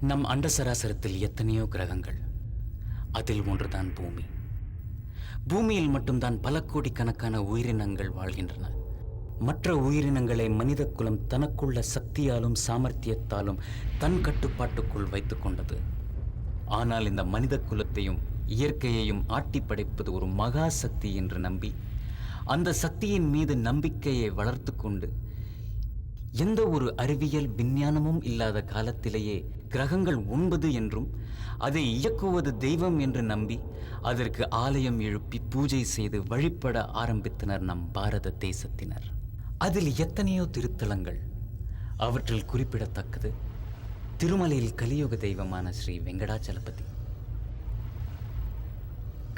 நம் அண்ட சராசரத்தில் எத்தனையோ கிரகங்கள். அதில் ஒன்றுதான் பூமி. பூமியில் மட்டும்தான் பல கோடிக்கணக்கான உயிரினங்கள் வாழ்கின்றன. மற்ற உயிரினங்களை மனித குலம் தனக்குள்ள சக்தியாலும் சாமர்த்தியத்தாலும் தன் கட்டுப்பாட்டுக்குள் வைத்துக் கொண்டது. ஆனால் இந்த மனித குலத்தையும் இயற்கையையும் ஆட்டி படைப்பது ஒரு மகா சக்தி என்று நம்பி அந்த சக்தியின் மீது நம்பிக்கையை வளர்த்து கொண்டு எந்த ஒரு அறிவியல் விஞ்ஞானமும் இல்லாத காலத்திலேயே கிரகங்கள் 9 என்றும் அதை இயக்குவது தெய்வம் என்று நம்பி அதற்கு ஆலயம் எழுப்பி பூஜை செய்து வழிபட ஆரம்பித்தனர் நம் பாரத தேசத்தினர். அதில் எத்தனையோ திருத்தலங்கள். அவற்றில் குறிப்பிடத்தக்கது திருமலையில் கலியுக தெய்வமான ஸ்ரீ வெங்கடாச்சலபதி,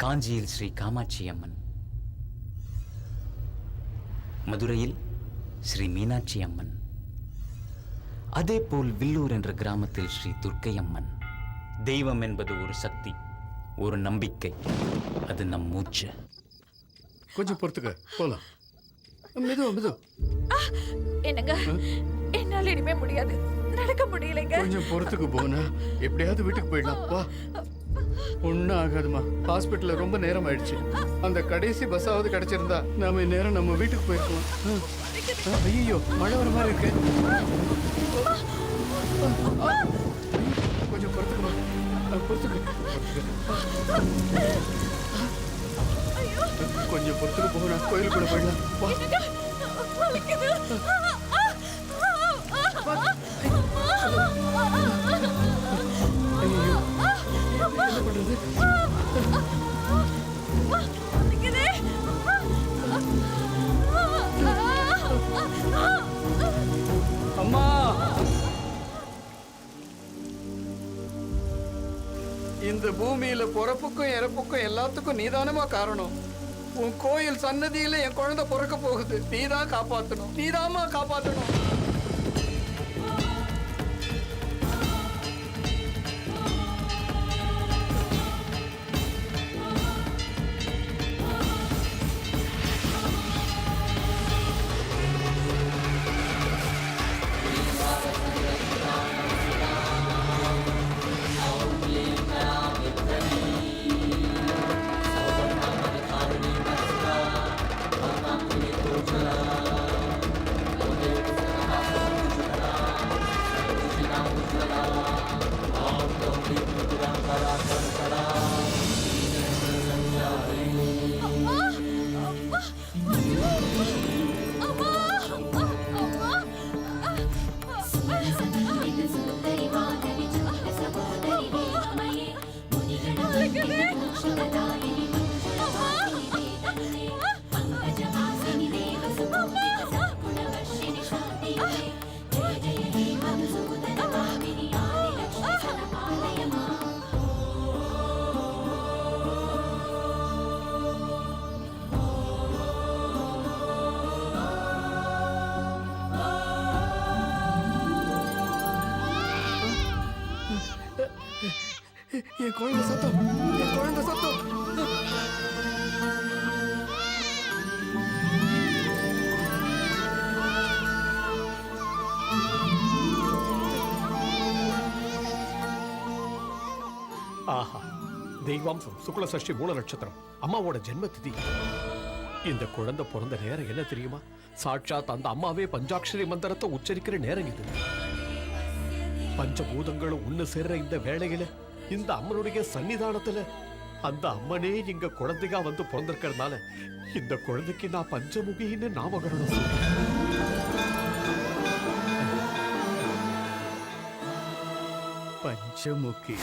காஞ்சியில் ஸ்ரீ காமாட்சி அம்மன், மதுரையில் ஸ்ரீ மீனாட்சி அம்மன், அதேபோல் வில்லூர் என்ற கிராமத்தில் ஸ்ரீ துர்க்கை அம்மன். தெய்வம் என்பது ஒரு சக்தி, ஒரு நம்பிக்கை. அது நம் மூச்சு. கொஞ்சம் பொறுத்துக்க, போலாம். மெது என்னங்க, என்னால இனிமே முடியாது, நடக்க முடியலைங்க. கொஞ்சம் பொறுத்துக்கு போனா எப்படியாவது வீட்டுக்கு போயிடலாம். வா. ஒன்னும் ஆகாதுமா. ஹாஸ்பிட்டல்ல ரொம்ப நேரம் ஆயிடுச்சு. அந்த கடைசி பஸ்ஸாவது கிடைச்சிருந்தா நாம நேரம் நம்ம வீட்டுக்கு போயிருக்கலாம். ஐயோ, மழை வர மாதிரி இருக்கு. கொஞ்சம் பொறுத்துக்குமா, கொஞ்சம் பொறுத்துக்கு போனா கோயிலுக்குள்ள போயிடலாம். வா. ஐயோ, என்ன பண்றது? அம்மா, இந்த பூமியில பிறப்புக்கும் இறப்புக்கும் எல்லாத்துக்கும் நீதானமா காரணம். உன் கோயில் சன்னதியில என் குழந்தை பிறக்க போகுது. நீதான் காப்பாத்தணும், நீதாமா காப்பாத்தணும். என் குழந்தை சத்தம், என் குழந்தை சத்தம். ஆஹா, தெய்வாம்சம் சுக்ல சஷ்டி மூல நட்சத்திரம், அம்மாவோட ஜென்ம திதி. இந்த குழந்தை பிறந்த நேரம் என்ன தெரியுமா? சாட்சாத் அந்த அம்மாவே பஞ்சாட்சரி மந்திரத்தை உச்சரிக்கிற நேரம் இது. பஞ்சபூதங்களும் ஒண்ணு சேர்ற இந்த வேளையில இந்த அம்மனுடைய சன்னிதானத்துல அந்த அம்மனே இங்க குழந்தைகா வந்து பிறந்திருக்கிறதுனால இந்த குழந்தைக்கு நான் பஞ்சமுகின்னு நாமகரணம் சொல்றேன். பஞ்சமுகி.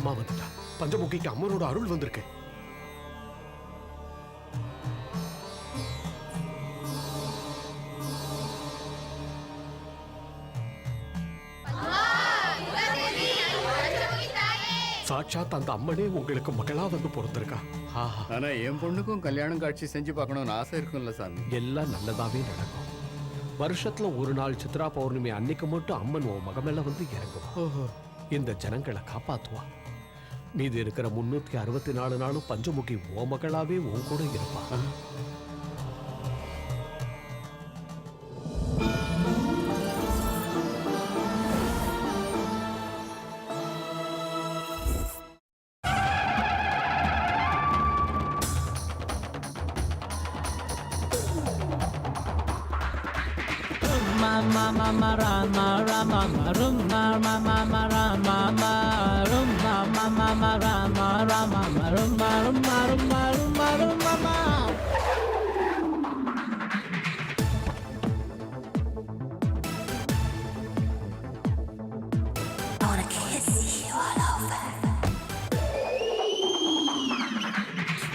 அம்மா வந்துட்டா. பஞ்சமுகிக்கு அம்மனோட அருள் வந்திருக்கு. சாட்சாத் அந்த அம்மனே உங்களுக்கு மகளா வந்து பிறந்திருக்கா. ஆஹா, ஆனா என் பொண்ணுக்கும் கல்யாணம் காட்சி செஞ்சு பார்க்கணும்னு ஆசை இருக்கும்ல சாமி. எல்லாம் நல்லதாவே நடக்கும். வருஷத்துல ஒரு நாள் சித்ரா பௌர்ணமி அன்னைக்கு மட்டும் அம்மன் உன் மகமேல வந்து இறங்குவா. இந்த ஜனங்களை காப்பாத்துவா. மீதி இருக்கிற 364 நாளும் பஞ்சமுகி ஓ மகளாவே உன் கூட இருப்பா.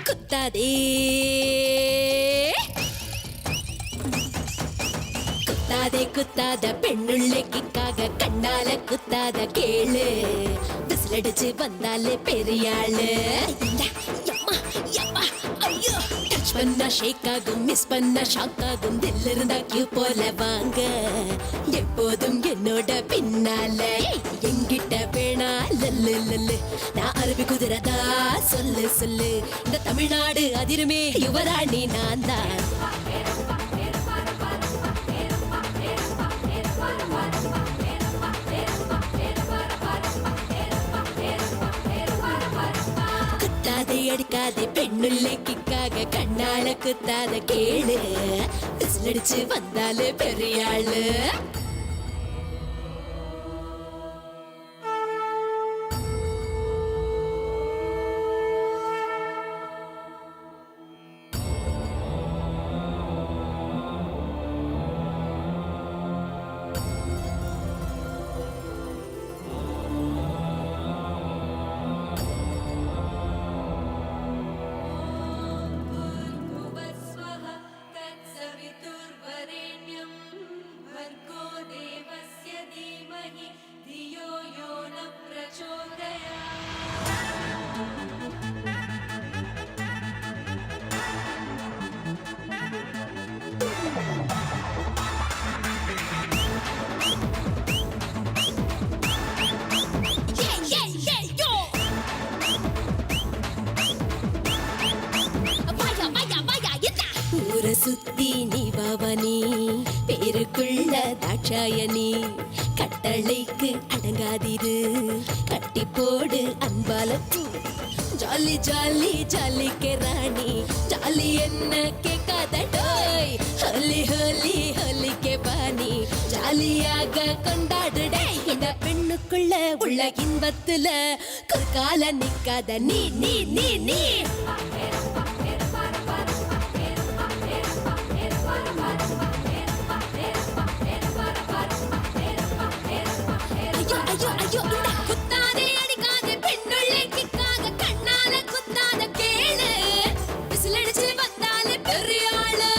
குத்தாதே குத்தாதே குத்தாத பெண்ணுள்ளைக்காக கண்ணால குத்தாத கேளு விசிலடிச்சு வந்தாலே பெரியாளு டச் பண்ணா ஷேக் ஆகும் மிஸ் பண்ணா ஷாக் ஆகும் தில் இருந்தா கியூ போல வாங்க எப்போதும் என்னோட பின்னால எங்கிட்ட வேணா லல்லு லல்லு நான் அரபி குதிரதா சொல்லு சொல்லு இந்த தமிழ்நாடு அதிருமே யுவராணி நான் தான் குத்தாதே அடிக்காதே பெண்ணுள்ளைக்காக கண்ணால குத்தாத கேளு விசிலடிச்சு வந்தாலே பெரியாளு ஊரை சுத்தி நீ பவனி பேருக்குள்ள தாட்சாயணி கட்டளைக்கு அடங்காதிரு கட்டி போடு அன்பால ஜாலி ஜாலி ஜாலிக்கு ராணி ஜாலி என்ன கேட்காத டோய் ஹோலி ஹோலி ஹோலிக்கு பாணி ஜாலியாக கொண்டாடுடே இந்த பெண்ணுக்குள்ள உள்ள இன்பத்துல கால நிக்காத நீ நீ நீ நீ ஐயோ ஐயோ இந்த குத்தாதே அடிக்காதே பெண்ணுள்ளைக்காக கண்ணால குத்தாத கேளு விசிலடிச்சு வந்தாலே பெரியாளு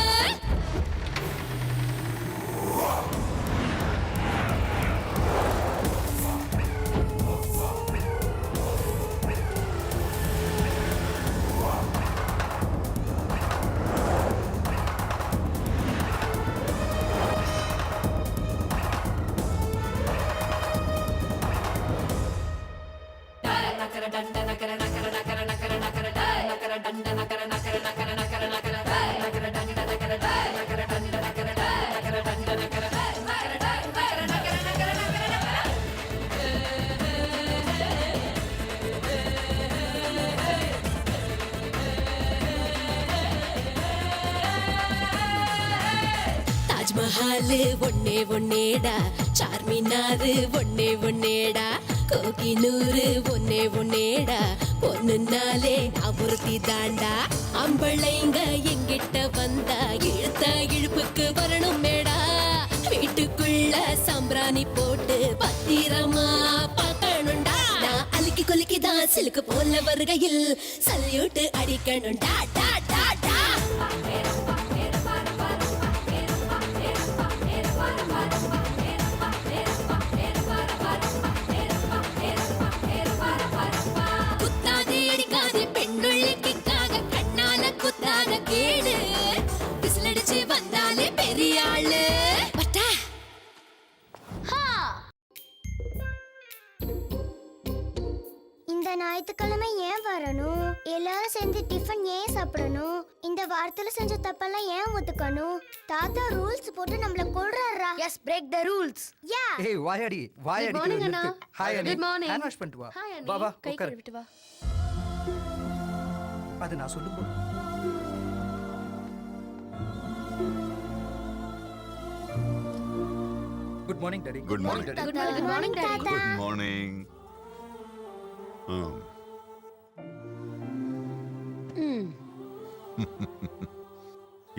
தாஜ்மஹால் ஒன்னே ஒன்னேடா சார்மினாரு ஒன்னே ஒன்னேடா கோகினூரு ஒன்னே ஒன்னேடா பொண்ணுனாலே அபுர்த்தி தாண்டா அம்பளைங்க எங்கிட்ட வந்தா இழுத்த இழுப்புக்கு வரணும் மேடா வீட்டுக்குள்ள சம்பிராணி போட்டு பத்திரமா பார்க்கணும்டா நான் அழுக்கி குலுக்கிதா சிலுக்கு போல வருகையில் சல்யூட் அடிக்கணும் டா டா டா டா குத்தாதே அடிக்காதே பெண்ணுள்ளிக்காக கண்ணால குத்தாத கேடு விசிலடிச்சு வந்தாலே பெரிய ஆளு பட்டா இந்த ஞாயிற்றுக்கிழமை ஏன் வரணும்? எல்லாரும் சேர்ந்து டிஃபன் ஏன் சாப்பிடணும்? இந்த வாரத்துல செஞ்ச தப்பெல்லாம் ஏன் ஒத்துக்கணும்? தாத்தா ரூல்ஸ் போட்டு நம்மள கொல்றாரா? Yes, break the rules. Yeah. ஏய் வாயாடி வாயாடி morning, அண்ணா. ஹாய் அண்ணி Good morning. ஹேண்ட் வாஷ் பண்ணிட்டு வா ஹாய் வா வா அண்ணி கை உட்காரு கழுவிட்டு வா. அது நான் சொல்லும்போது good morning daddy Good morning. Daddy Good morning daddy. Good morning.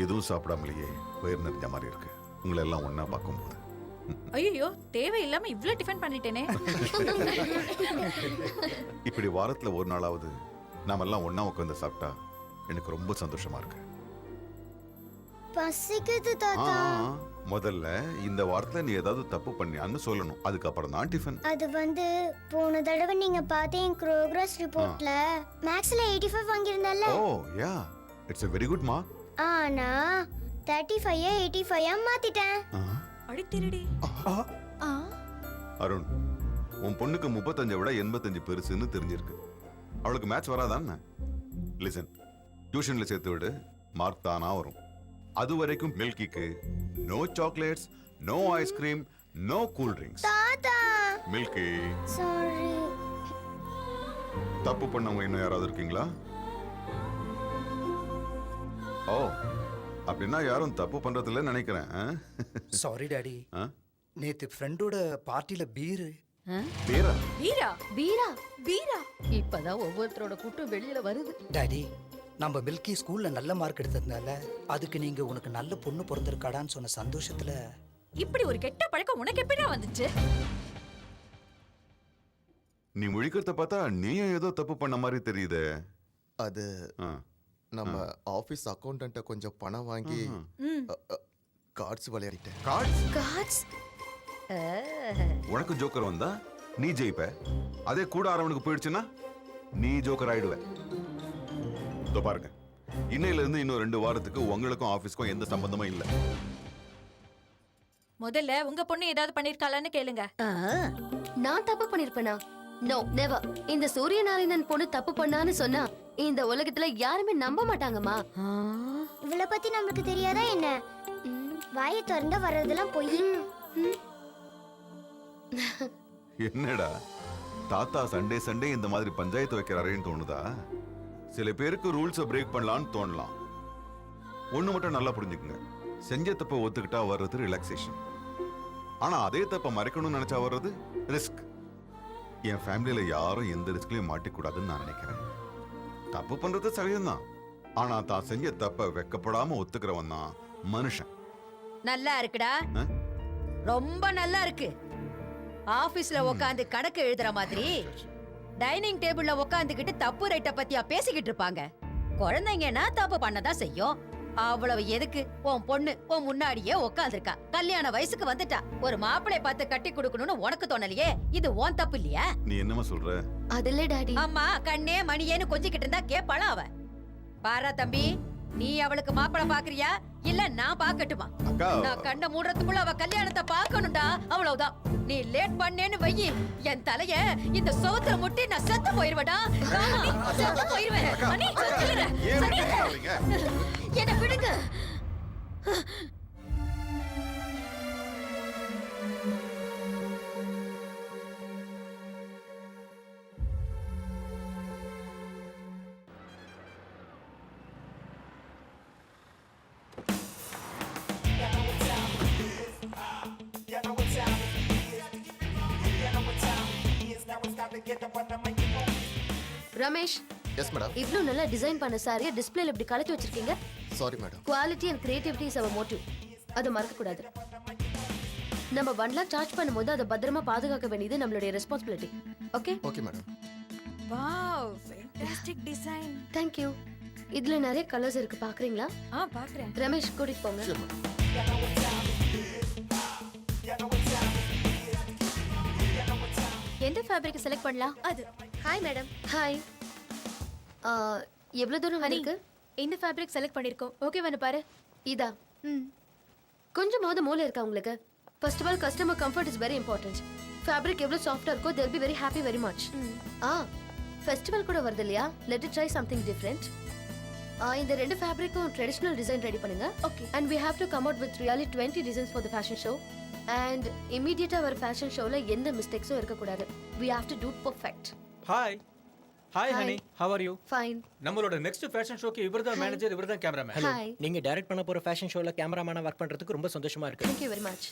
எதுவும் சாப்பிடாமலேயே வயிறு நிறைஞ்ச மாதிரி இருக்கு உங்களை எல்லாம் ஒண்ணா பார்க்கும்போது ஐயோ தேவையில்லாம இவ்ளோ டிஃபன் பண்ணிட்டேனே. இப்படி வாரத்துல ஒரு நாளாவது நாம எல்லாம் ஒண்ணா உட்காந்து சாப்பிட்டா எனக்கு ரொம்ப சந்தோஷமா இருக்கு பசிக்குது ஆ, தாத்தா. முதல்ல இந்த வாரத்துல நீ ஏதாவது தப்பு பண்ணியான்னு சொல்லணும் அதுக்கப்புறம் தான் டிஃபன் அது வந்து போன தடவை நீங்க பார்த்த என் ப்ரோக்ரஸ் ரிப்போர்ட்ல மேக்ஸ்ல 85 வாங்கியிருந்தல்ல. Oh yeah it's a very good மா ஆனா 35 85 மாத்திட்டேன். அடி திருடி. ஆ அருண் உன் பொண்ணுக்கு 35 விட 85 பெருசுன்னு தெரிஞ்சிருக்கு அவளுக்கு மேட்ச் வராதான்னு லிசன் டியூஷன்ல சேர்த்து விடு மார்க் தானா வரும் அது வரைக்கும் மில்கிக்கு no chocolates no ice cream no cool drinks தாத்தா மில்கி சாரி. தப்பு பண்ணவங்க இன்னும் யாராவது இருக்கீங்களா ஓ அப்படின்னா யாரும் தப்பு பண்றதில்ல நினைக்கிறேன் சாரி டாடி ஆ? நேத்து ஃப்ரெண்டோட பார்ட்டில பீர் பேரா வீரா வீரா வீரா. இப்பதான் ஒவ்வொருத்தரோட கூட்டம் வெளியில வருது. டாடி நம்ம மில்கி ஸ்கூல்ல நல்ல மார்க் எடுத்ததுனால அதுக்கு நீங்க உனக்கு நல்ல பொண்ணு பிறந்திருக்காடான்னு சொன்ன சந்தோஷத்துல இப்படி ஒரு கெட்ட பழக்கம் உனக்கு எப்படிடா வந்துச்சு? நீ முழிக்கிறத பார்த்தா நீயும் ஏதோ தப்பு பண்ண மாதிரி தெரியுதே அது ஆ. நம்ம ஆபீஸ் அக்கௌண்டன்ட்ட கொஞ்சம் பணம் வாங்கி ம். கார்ட்ஸ் விளையாடிட்டேன். கார்ட்ஸ் காட்ஸ் உனக்கு ஜோக்கர் வந்தா நீ ஜெயிப்ப அதே கூட ஆறவனுக்கு போயிடுச்சுன்னா நீ ஜோக்கர் ஆயிடுவ இதோ பாருங்க இன்னையில இருந்து இன்னும் 2 வாரத்துக்கு உங்களுக்கும் ஆபீஸ்க்கும் எந்த சம்பந்தமும் இல்ல முதல்ல உங்க பொண்ணு ஏதாவது பண்ணிருக்காளான்னு கேளுங்க. நான் தப்பு பண்ணிருப்பேனா? No never. இந்த சூரியநாராயணன் பொண்ணு தப்பு பண்ணான்னு சொன்னா இந்த உலகத்துல யாருமே நம்ப மாட்டாங்கம்மா. இவள பத்தி நமக்கு தெரியாதா என்ன? வாயை திறந்து வர்றதெல்லாம் போய். என்னடா தாத்தா சண்டே சண்டே இந்த மாதிரி பஞ்சாயத்து வைக்கிறாரேன்னு தோணுதா சில பேருக்கு ரூல்ஸை பிரேக் பண்ணலான்னு தோணலாம் ஒண்ணு மட்டும் நல்லா புரிஞ்சுக்குங்க செஞ்ச தப்ப ஒத்துக்கிட்டா வர்றது ரிலாக்ஸேஷன் ஆனா அதே தப்ப மறைக்கணும்னு நினைச்சா வர்றது ரிஸ்க் என் ஃபேமிலியில யாரும் எந்த ரிஸ்க்லயும் மாட்டிக்கூடாதுன்னு நான் நினைக்கிறேன் தப்பு பண்றது சகஜம்தான் ஆனா தான் செஞ்ச தப்ப வெக்கப்படாம ஒத்துக்கிறவன் தான் மனுஷன் நல்லா இருக்குடா ஆ? ரொம்ப நல்லா இருக்கு ஆபீஸ்ல உட்காந்து கணக்கு எழுதுற மாதிரி டைனிங் டேபிள்ல உட்காந்துக்கிட்டு தப்பு ரைட்ட பத்தியா பேசிக்கிட்டு இருப்பாங்க குழந்தைங்கன்னா தப்பு பண்ணதான் செய்யும் அவ்வளவு எதுக்கு உன் பொண்ணு உன் முன்னாடியே உட்காந்துருக்கா கல்யாண வயசுக்கு வந்துட்டா ஒரு மாப்பிளை பார்த்து கட்டி கொடுக்கணும்னு உனக்கு தோணலையே இது உன் தப்பு இல்லையா நீ என்னமா சொல்ற அதுல டாடி அம்மா கண்ணே மணியேன்னு கொஞ்சிக்கிட்டு இருந்தா கேப்பாளா அவ பாரா தம்பி நீ அவளுக்கு மாப்பிளை பாக்குறியா இல்ல நான் பாக்கட்டுமா அக்கா நான் கண்ண மூடுறதுக்குள்ள அவ கல்யாணத்தை பார்க்கணும்டா அவ்வளவுதான் நீ லேட் பண்ணேன்னு வையி என் தலைய இந்த சோத்துல முட்டி நான் செத்து போயிருவேடா செத்து போயிருவேன் அண்ணி, சொல்லிடுறேன். ஏன் அண்ணி, இப்படி பண்றீங்க? என்னை விடுங்க ரமேஷ், எஸ் மேடம். இவ்ளோ நல்லா டிசைன் பண்ண சாரியை டிஸ்ப்ளேல இப்படி கலட்டி வச்சிருக்கீங்க. Sorry madam. Quality and creativity is our motive. அதை மறக்க கூடாது. நம்ம 1 lakh சார்ஜ் பண்ணும்போது அதை பத்திரமா பாதுகாக்க வேண்டியது நம்மளுடைய responsibility. Okay? Okay madam. Wow fantastic design. Thank you. இதுல நிறைய கலர்ஸ் இருக்கு, பாக்குறீங்களா? பாக்குறேன். ரமேஷ் கூட்டிட்டு போங்க. எந்த ஃபேப்ரிக் செலக்ட் பண்ணலாம்? அது. Hi madam. ஹாய். எவ்வளவு தூரம் இருக்கு? இந்த ஃபேப்ரிக் செலக்ட் பண்ணிருக்கோம். ஓகேவானு பாரு. இதா. கொஞ்சமாவது மூளை இருக்கா உங்களுக்கு? First of all customer comfort is very important. Fabric எவ்வளவு சாஃப்ட்டா இருக்கோ they'll be very happy very much. Festival கூட வருது இல்லையா? let it try something different. இந்த ரெண்டு ஃபேப்ரிக்கும் ட்ரெடிஷனல் டிசைன் ரெடி பண்ணுங்க. Okay. and we have to come out with really 20 designs for the fashion show. and immediately வர fashion showல எந்த மிஸ்டேக்ஸும் இருக்க கூடாது. we have to do perfect. Hi hi Hi. Honey how are you? fine. நம்மளோட next fashion ஷோக்கு இவர்தான் manager, இவர்தான் cameraman. hi. நீங்க direct பண்ண போற ஃபேஷன் ஷோல கேமராமேனா வர்க் பண்றதுக்கு ரொம்ப சந்தோஷமா இருக்கு. thank you very much.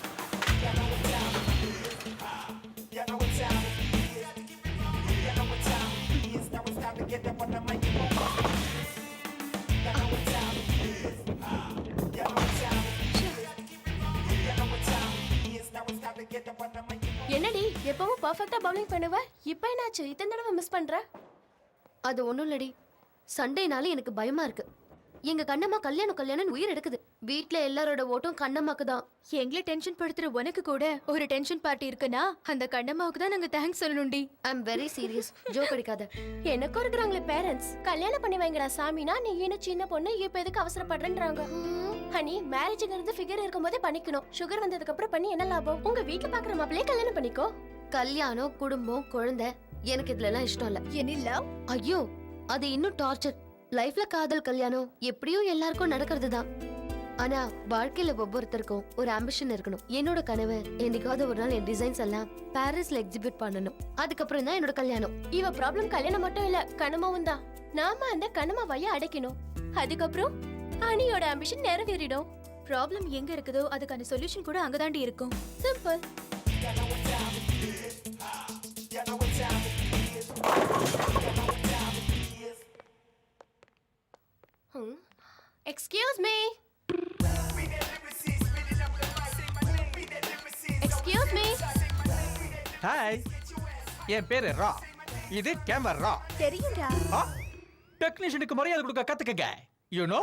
என்னடி எப்பவும் பர்ஃபெக்ட்டா பவுலிங் பண்ணுவ, இப்போ என்னாச்சு இத்தனை தடவை மிஸ் பண்ற? அது ஒண்ணும் இல்லடி, சண்டேனால எனக்கு பயமா இருக்கு. எங்க கண்ணம்மா கல்யாணம் உயிர் எடுக்குது. வீட்ல எல்லாரோட ஓட்டும் கண்ணம்மாக்கு தான். எங்களை டென்ஷன் படுத்துற உனக்கு கூட ஒரு டென்ஷன் பார்ட்டி இருக்குன்னா அந்த கண்ணம்மாவுக்கு தான் நாங்க தேங்க்ஸ் சொல்லணும்டி. I am very serious. Joke அடிக்காத. எனக்கும் இருக்கிறாங்களே பேரண்ட்ஸ், கல்யாணம் பண்ணி வைங்கடா சாமினா நீ இன்னும் சின்ன பொண்ணு இப்ப எதுக்கு அவசரப்படுறேன்றாங்க. ஹனி மேரேஜ்ங்கிறது ஃபிகர் இருக்கும்போதே பண்ணிக்கணும். சுகர் வந்ததுக்கு அப்புறம் பண்ணி என்ன லாபம்? உங்க வீட்ல பாக்குற மாப்பிளையே கல்யாணம் பண்ணிக்கோ. கல்யாணம், குடும்பம், குழந்தை, எனக்கு இதுல எல்லாம் இஷ்டம் இல்ல. என்ன? ஐயோ, அது இன்னும் டார்ச்சர். லைஃப்ல காதல், கல்யாணம் எப்படியும் எல்லாருக்கும் நடக்கிறது தான். ஆனா வாழ்க்கையில ஒவ்வொருத்தருக்கும் ஒரு ஆம்பிஷன் இருக்கணும். என்னோட கனவு என்னைக்காவது ஒரு நாள் என் டிசைன்ஸ் எல்லாம் பாரிஸ்ல எக்ஸிபிட் பண்ணணும். அதுக்கப்புறம் தான் என்னோட கல்யாணம். இவ ப்ராப்ளம் கல்யாணம் மட்டும் இல்ல, கனமாவும் தான். நாம அந்த கனமாவைய அடைக்கணும். அதுக்கப்புறம் அனியோட ஆம்பிஷன் நிறைவேறிடும். ப்ராப்ளம் எங்க இருக்குதோ அதுக்கான சொல்யூஷன் கூட அங்கதாண்டி இருக்கும். Simple. Excuse me. Excuse me. Hi, என் பேரு ரா, இது கேமரா. தெரியும்டா. டெக்னீஷியனுக்கு மரியாதை கொடுக்க கத்துக்கங்க. யூ நோ,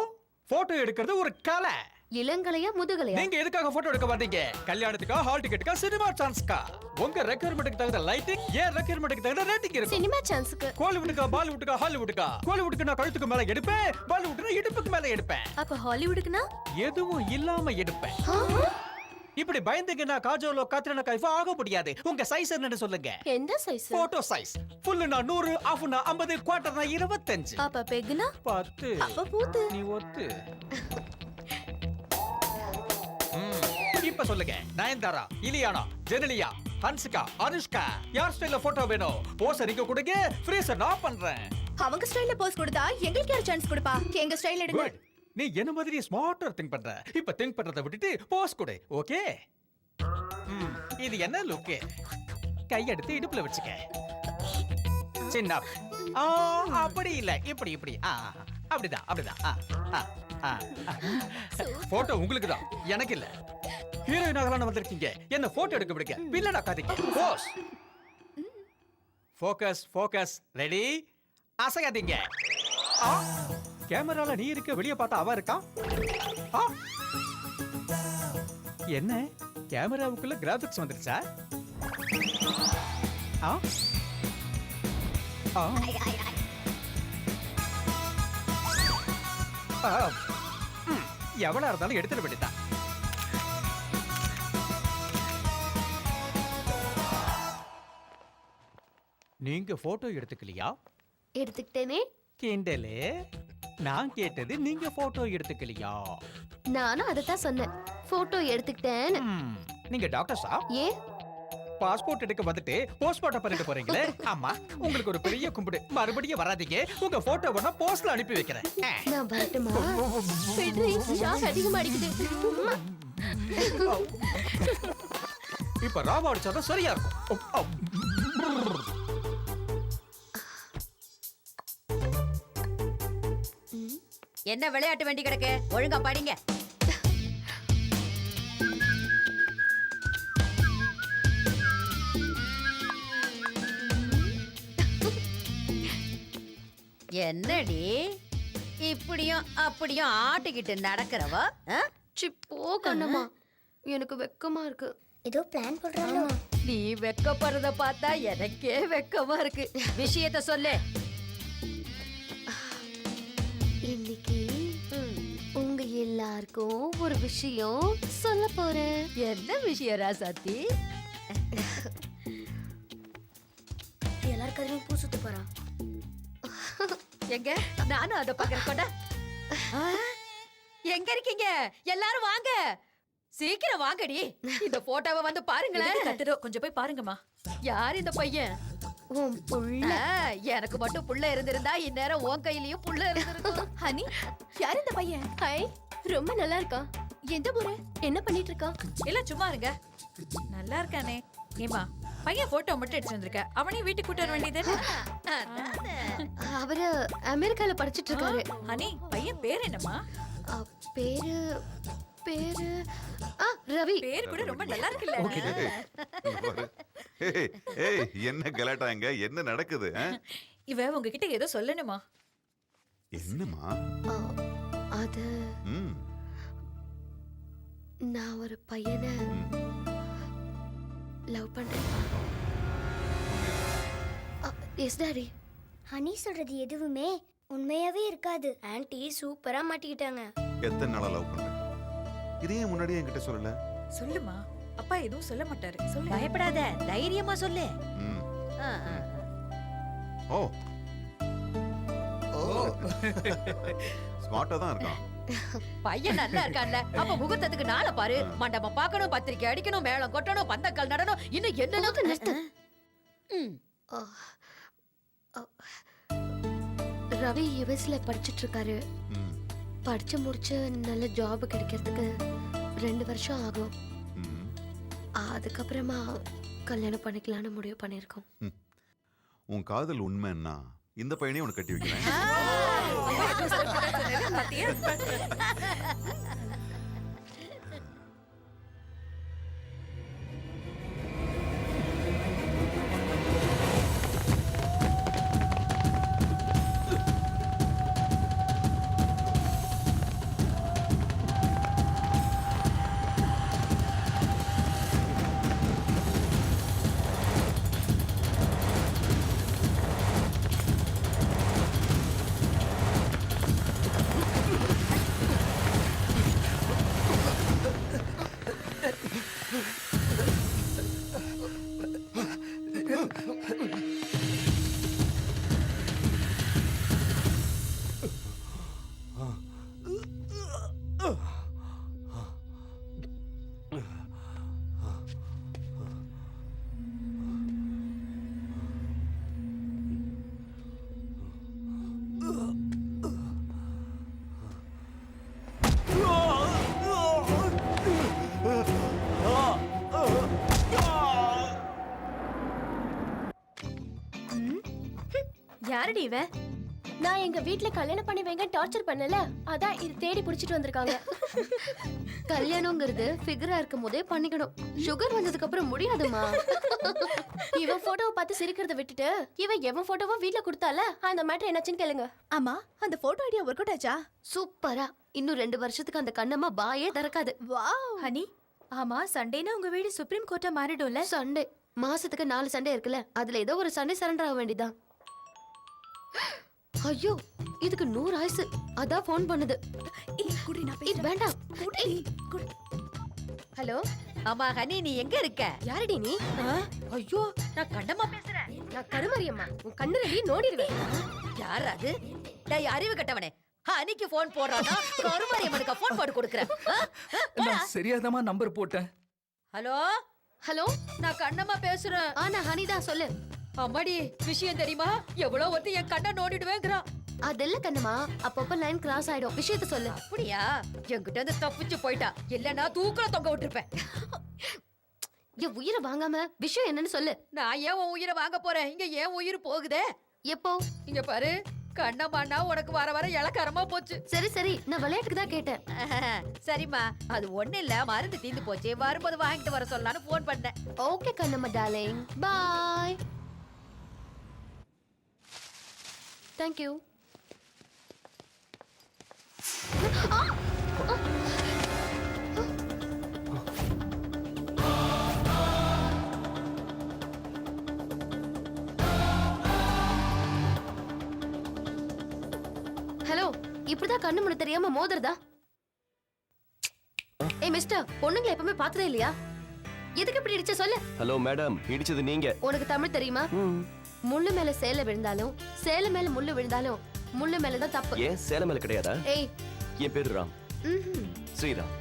போட்டோ எடுக்கிறது ஒரு கலை. இளங்கலையா முதுகலையா? நீங்க எதுக்காக போட்டோ எடுக்க மாட்டீங்க? கல்யாணத்துக்கா, ஹால் டிக்கெட்டுக்கா, சினிமா சான்ஸ்க்கா? உங்க ரெக்யர்மெண்ட்டுக்கு தகுந்த லைட்டிங், ஏன் ரெக்யர்மெண்ட்டுக்கு தகுந்த ரேட்டிங் இருக்கும். சினிமா சான்ஸ்க்கு கோலிவுட்டுக்கா, பாலிவுட்டுக்கா, ஹாலிவுட்டுக்கா? கோலிவுட்டுக்கு நான் கழுத்துக்கு மேல எடுப்பேன், பாலிவுட்னா இடுப்புக்கு மேல எடுப்பேன். அப்ப ஹாலிவுட்க்குனா எதுவும் இல்லாம எடுப்பேன். இப்படி பயந்துங்கன்னா காஜோலோ, கத்ரினா கைஃபோ ஆக முடியாது. உங்க சைஸ் என்னன்னு சொல்லுங்க. எந்த சைஸ்? Photo size. ஃபுல்லுனா 100, ஆஃப்னா 50, குவார்ட்டர்னா 25. அப்ப பெக்னா 10. அப்ப பூத்து. நீ ஒத்து. இப்ப சொல்லுங்க, நயன்தாரா, இலியானா, ஜெனலியா, ஹன்சிகா, அனுஷ்கா, யார் ஸ்டைல்ல போட்டோ வேணும்? போஸ் நீங்க கொடுங்க, ஃப்ரீசர் நான் பண்றேன். அவங்க ஸ்டைல்ல போஸ் கொடுத்தா எங்களுக்கு யார் சான்ஸ் கொடுப்பா? எங்க ஸ்டைல் எடுங்க. Good. நீ என்ன மாதிரி ஸ்மார்ட்டா திங்க் பண்ற. இப்ப திங்க் பண்றத விட்டுட்டு போஸ் கொடு. ஓகே? இது என்ன லுக்? கை எடுத்து இடுப்புல வச்சுக்க. சின்ன அப்படி இல்ல, இப்படி இப்படி. அப்படிதான் அப்படிதான். போட்டோ உங்களுக்கு தான், எனக்கு இல்ல. ஹீரோயின் ஆகலாம்னு வந்திருக்கீங்க, என்ன போட்டோ எடுக்க பிடிக்க பில்லடா காதிங்க. போஸ். Focus focus. ரெடி? அசையாதீங்க. கேமரால நீ இருக்க, வெளிய பார்த்தா அவ இருக்கா. என்ன கேமராவுக்குள்ள கிராபிக்ஸ் வந்துருச்சா? எவ்வளவு இருந்தாலும் எடுத்துட வேண்டியதான். நீங்க போட்டோ எடுத்துக்கலையா? எடுத்துக்கிட்டேனே. கிண்டலே. நான் கேட்டது நீங்க போட்டோ எடுத்துக்கலையா? நானும் அதத்தான் சொன்னேன், போட்டோ எடுத்துக்கிட்டேன்னு. நீங்க டாக்டர்ஸா? ஏ, பாஸ்போர்ட் எடுக்க வந்துட்டு போஸ்ட்மார்ட்டம் பண்ணிட்டு போறீங்களே. ஆமா, உங்களுக்கு ஒரு பெரிய கும்பிடு. மறுபடியும் வராதீங்க, உங்க போட்டோ வேணா போஸ்ட்ல அனுப்பி வைக்கிறேன். நான் வரட்டுமா? ஷாக் அதிகமா அடிக்குது. இப்ப ராவா அடிச்சாதான் சரியா இருக்கும். என்ன விளையாட்டு வேண்டி கிடக்கு? ஒழுங்கா படிங்க. என்னடி இப்படியும் அப்படியும் ஆட்டிக்கிட்டு நடக்கிறவ ஆ? சி போ கண்ணம்மா எனக்கு வெக்கமா இருக்கு. ஏதோ பிளான் போடுறாங்க. நீ வெக்கப்படுறத பார்த்தா எனக்கே வெக்கமா இருக்கு. விஷயத்த சொல்லு. இன்னைக்கு உங்க எல்லாருக்கும் ஒரு விஷயம் சொல்ல போறேன். என்ன விஷயம் ராசாத்தி? எல்லாரும் கதையும் பூ சுத்த போறான். எங்க நானும் அத பாக்குறேன். கொண்டா. எங்க இருக்கீங்க? எல்லாரும் வாங்க, சீக்கிரம் வாங்கடி. இந்த போட்டோவை வந்து பாருங்களேன். கொஞ்சம் போய் பாருங்கம்மா. யார் இந்த பையன்? உன் புள்ள. எனக்கு மட்டும் புள்ள இருந்திருந்தா இந்நேரம் உன் கையிலயும் புள்ள இருந்திருக்கும். ஹனி, யார் இந்த பையன்? ஹாய், ரொம்ப நல்லா இருக்கா. எந்த ஊரு? என்ன பண்ணிட்டு இருக்கா? இல்ல சும்மா இருங்க. நல்லா இருக்கானே. ஏமா பையன் போட்டோ மட்டும் எடுத்து வந்திருக்க, அவனையும் வீட்டுக்கு கூட்டு வர வேண்டியது. அவரு அமெரிக்கால படிச்சிட்டு இருக்காரு. ஹனி பையன் பேர் என்னம்மா? பேரு பேரு ரவி. பேர் கூட ரொம்ப நல்லா இருக்குல்ல. ஏய் என்ன கலாட்டாங்க, என்ன நடக்குது? இவ உங்ககிட்ட ஏதோ சொல்லணுமா? என்னம்மா? அது நான் ஒரு பையனை லவ் பண்றேன். Yes daddy. ஹனி சொல்றது எதுவுமே உண்மையாவே இருக்காது. ஆன்ட்டி சூப்பரா மாட்டிக்கிட்டாங்க. எத்தனை நாளா லவ் பண்ற? இதையே முன்னாடியே என்கிட்ட சொல்லல. சொல்லுமா, அப்பா எதுவும் சொல்ல மாட்டாரு. சொல்லு. பயப்படாத, தைரியமா சொல்லு. ஓ ஓ ஸ்மார்ட்டா தான் இருக்கான் பையன். நல்லா இருக்கான்ல? அப்ப முகூர்த்தத்துக்கு நாளை பாரு. மண்டபம் பார்க்கணும், பத்திரிக்கை அடிக்கணும், மேளம் கொட்டணும், பந்தக்கால் நடணும், இன்னும் என்ன நிறுத்து. ரவி யுஎஸ்ல படிச்சிட்டு இருக்காரு. படிச்சு முடிச்சு நல்ல ஜாப் கிடைக்கிறதுக்கு 2 வருஷம் ஆகும். அதுக்கப்புறமா கல்யாணம் பண்ணிக்கலாம்னு முடிவு பண்ணிருக்கோம். உன் காதல் உண்மைன்னா இந்த பையனே உனக்கு கட்டி வைக்கிறேன். யாரடி இவ? நான் எங்க வீட்ல கல்யாணம் பண்ணி வைங்க டார்ச்சர் பண்ணல, அதான் இது தேடி புடிச்சிட்டு வந்திருக்காங்க. கல்யாணங்கிறது ஃபிகரா இருக்கும் போதே பண்ணிக்கணும். சுகர் வந்ததுக்கு அப்புறம் முடியாதுமா. இவன் போட்டோவை பார்த்து சிரிக்கிறத விட்டுட்டு இவன் எவன் போட்டோவோ வீட்ல கொடுத்தால அந்த மேட்டர் என்னாச்சுன்னு கேளுங்க. ஆமா, அந்த போட்டோ ஐடியா ஒர்க் அவுட் ஆச்சா? சூப்பரா. இன்னும் 2 வருஷத்துக்கு அந்த கண்ணம்மா பாயே திறக்காது. வாவ். ஹனி, ஆமா சண்டேனா உங்க வீடு சுப்ரீம் கோர்ட்டா மாறிடும்ல? சண்டே மாசத்துக்கு 4 சண்டே இருக்குல்ல, அதுல ஏதோ ஒரு சண்டே சரண்டர் ஆக வேண்டியதான். ஐயோ, இதுக்கு 100 ஆயுசு. அதான் ஃபோன் பண்ணுது. வேண்டாம். ஹலோ. ஆமா ஹனி, நீ எங்க இருக்க? யாரடி நீ? ஐயோ, நான் கண்ணம்மா பேசுறேன். நான் கருமரியம்மா. உன் கண்ணு ரெடி நோடிடுவேன். யார் அது? டேய் அறிவு கட்டவனே, ஹனிக்கு ஃபோன் போடுறானா? கருமரியம்மனுக்கு ஃபோன் போட்டு கொடுக்கறேன். நான் சரியாதமா நம்பர் போட்டேன். ஹலோ ஹலோ, நான் கண்ணம்மா பேசுறேன். நான் ஹனிதா. சொல்லு. அம்மாடி, விஷயம் தெரியுமா? எவ்வளவு ஒருத்தி என் கண்ணை நோண்டிடுவேங்கிறான். அதெல்ல கண்ணம்மா, அப்பப்ப லைன் கிராஸ் ஆயிடும். விஷயத்த சொல்லு. அப்படியா? என்கிட்ட இருந்து தப்பிச்சு போயிட்டா. இல்லன்னா தூக்குல தொங்க விட்டுருப்பேன். என் உயிரை வாங்காம விஷயம் என்னன்னு சொல்லு. நான் ஏன் உன் உயிரை வாங்க போறேன்? இங்க ஏன் உயிர் போகுதே? எப்போ? இங்க பாரு, கண்ணம்மாண்ணா உனக்கு வர வர இலக்காரமா போச்சு. சரி சரி, நான் விளையாட்டுக்கு தான் கேட்டேன். சரிம்மா, அது ஒண்ணு இல்ல, மருந்து தீந்து போச்சு, வரும்போது வாங்கிட்டு வர சொல்லலான்னு போன் பண்ணேன். Okay Kannamma darling, bye. Thank you. இப்படிதான் கண்ணு முன்னு தெரியாம மோதுறதா? ஏய் மிஸ்டர், பொண்ணுங்களை எப்பவுமே பார்த்ததே இல்லையா? எதுக்கு இப்படி இடிச்ச சொல்லு? ஹலோ மேடம், இடிச்சது நீங்க. உனக்கு தமிழ் தெரியுமா? முள்ளு மேல சேலை விழுந்தாலும் சேலை மேல முள்ளு விழுந்தாலும் முள்ளு மேலதான் தப்பு. ஏன் சேலை மேல கிடையாதா? ஏய், என் பேரு ராம். ஸ்ரீராம்.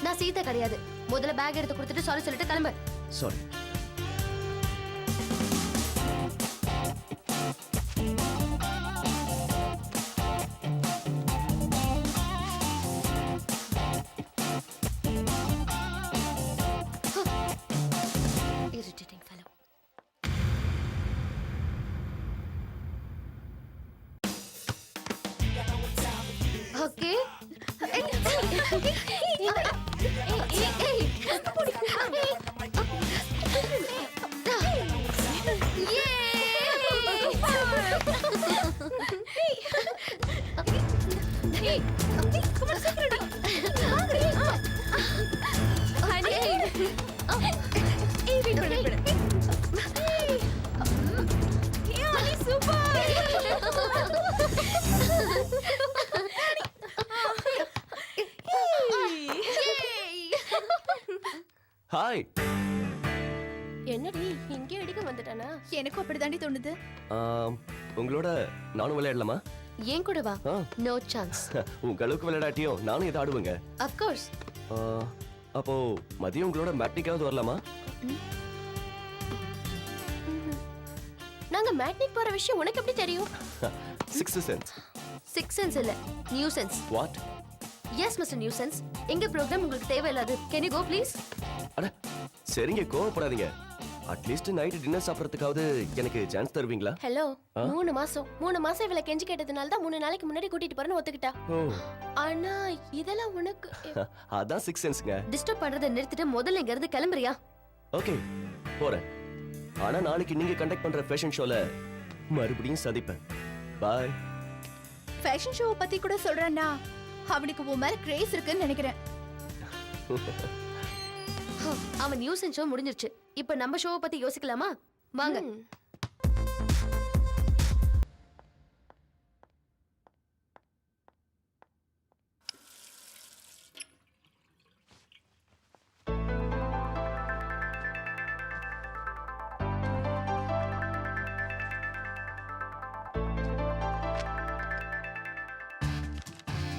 நான் சீதா கிடையாது. முதல்ல பேக் எடுத்து கொடுத்துட்டு சாரி சொல்லிட்டு கிளம்பு. Sorry. Irritating fellow. Okay. Hi. என்னடி இங்கே அடிக்க வந்துட்டானா? எனக்கும் அப்படிதாண்டி தோணுது. உங்களோட நானும் விளையாடலாமா? ஏன் கூட வா. No chance. உங்க அளவுக்கு விளையாடாட்டியும் நானும் இதை ஆடுவேங்க. Of course. அப்போ மதியம் உங்களோட மேட்னிக்காவது வரலாமா? நாங்க மேட்னிக் போற விஷயம் உனக்கு எப்படி தெரியும்? Sixth sense. சிக்ஸ் சென்ஸ் இல்ல, new sense. What? Yes mister new sense. எங்க ப்ரோக்ராம் உங்களுக்கு தேவையில்லாது. Can you go please? அட சரிங்க, கோவப்படாதீங்க. அட்லீஸ்ட் நைட் டின்னர் சாப்பிடறதுக்காவது எனக்கு சான்ஸ் தருவீங்களா? ஹலோ, 3 மாசம் இவளை கெஞ்சி கேட்டதுனால தான் 3 நாளைக்கு முன்னாடி கூட்டிட்டு போறேன்னு ஒத்துக்கிட்டா. ஆனா இதெல்லாம் உனக்கு அதான் சிக்ஸ் சென்ஸ்ங்க. டிஸ்டர்ப் பண்றதை நிறுத்திட்டு முதல்ல இங்க இருந்து கிளம்புறியா? ஓகே, போறேன். ஆனா நாளைக்கு நீங்க கண்டக்ட் பண்ற ஃபேஷன் ஷோல மறுபடியும் சந்திப்பேன். பை. ஃபேஷன் ஷோ பத்தி கூட சொல்றானா? அவனுக்கு உன் மேல கிரேஸ் இருக்குன்னு நினைக்கிறேன். அவன் நியூஸ் ஷோ முடிஞ்சிருச்சு. இப்ப நம்ம ஷோவை பத்தி யோசிக்கலாமா? வாங்க.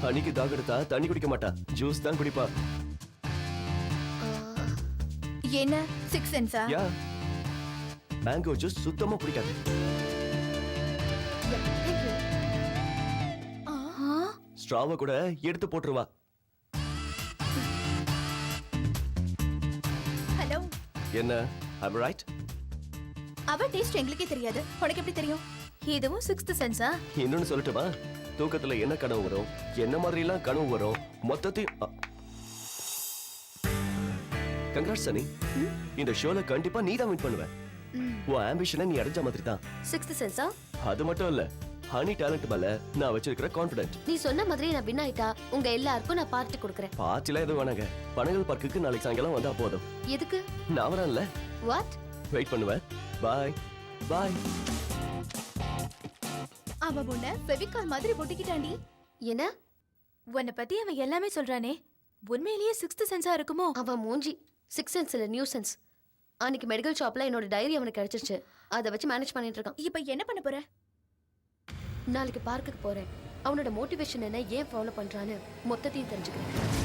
அன்னைக்கு தாகெடுத்தா தண்ணி குடிக்க மாட்டா, ஜூஸ் தான் குடிப்பா. என்ன சிக்ஸ் சென்ஸா? யா, மேங்கோ ஜூஸ் சுத்தமா பிடிக்காது. ஸ்ட்ராவை கூட எடுத்து போட்டுருவா. ஹலோ, என்ன ஐம் ரைட்? அவ டேஸ்ட் எங்களுக்கே தெரியாது, உனக்கு எப்படி தெரியும்? இதுவும் சிக்ஸ்த் சென்ஸா? இன்னொன்னு சொல்லட்டுமா? தூக்கத்துல என்ன கனவு வரும், என்ன மாதிரி எல்லாம் கனவு வரும், மொத்தத்தையும். கங்க்ராட்ஸ் சனி, இந்த ஷோல கண்டிப்பா நீ தான் வின் பண்ணுவ. உன் ஆம்பிஷனை நீ அடைஞ்ச மாதிரி தான். சிக்ஸ்த் சென்ஸா? அது மட்டும் இல்ல, ஹனி டேலண்ட் மேல நான் வச்சிருக்கிற கான்ஃபிடென்ட். நீ சொன்ன மாதிரி நான் வின் ஆயிட்டா உங்க எல்லாருக்கும் நான் பார்ட்டி கொடுக்கறேன். பார்ட்டில எதுவும் வேணாங்க, பனகல் பார்க்குக்கு நாளைக்கு சாயங்காலம் வந்தா போதும். எதுக்கு? நான் வரேன்ல. வாட்? வெயிட் பண்ணுவேன். Bye bye. அவ உன்னை ஃபெவிகால் மாதிரி ஒட்டிக்கிட்டாண்டி. என்ன? உன்னை பத்தி அவன் எல்லாமே சொல்றானே, உண்மையிலேயே சிக்ஸ்த் சென்ஸா இருக்குமோ? அவன் மூஞ்சி சிக்ஸ் சென்ஸ் இல்ல, நியூ சென்ஸ். அன்னைக்கு மெடிக்கல் ஷாப்ல என்னோட டைரி அவனுக்கு கிடைச்சிருச்சு. அதை வச்சு மேனேஜ் பண்ணிட்டு இருக்கான். இப்ப என்ன பண்ண போற? நாளைக்கு பார்க்குக்கு போறேன். அவனோட மோட்டிவேஷன் என்ன, ஏன் ஃபாலோ பண்றான்னு மொத்தத்தையும் தெரிஞ்சுக்கிறேன்.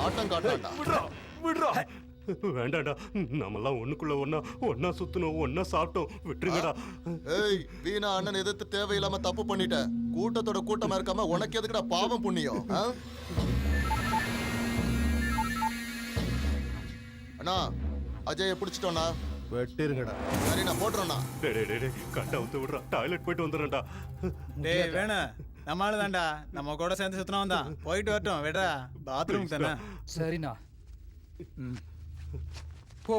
ஆட்டம் காட்டாண்டா. வேண்டாடா, நம்மெல்லாம் ஒண்ணுக்குள்ள ஒன்னா சுத்தணும், ஒன்னா சாப்பிட்டோம், விட்டுருங்கடா. ஏய், வீணா அண்ணன் எதிர்த்து தேவையில்லாம தப்பு பண்ணிட்ட. கூட்டத்தோட கூட்டமா இருக்காம உனக்கு எதுக்குடா பாவம் புண்ணியம்? அண்ணா, அஜய பிடிச்சிட்டோண்ணா. வெட்டிருங்கடா. சரி, நான் போட்டுறேண்ணா. கண்டா வந்து விடுறா, டாய்லெட் போயிட்டு வந்துடுறேன்டா. டேய் வேணா, நம்மளால தான்டா, நம்ம கூட சேர்ந்து சுத்தினவன் தான். போயிட்டு வரட்டும், விடா, பாத்ரூம் தானே. சரிண்ணா. போ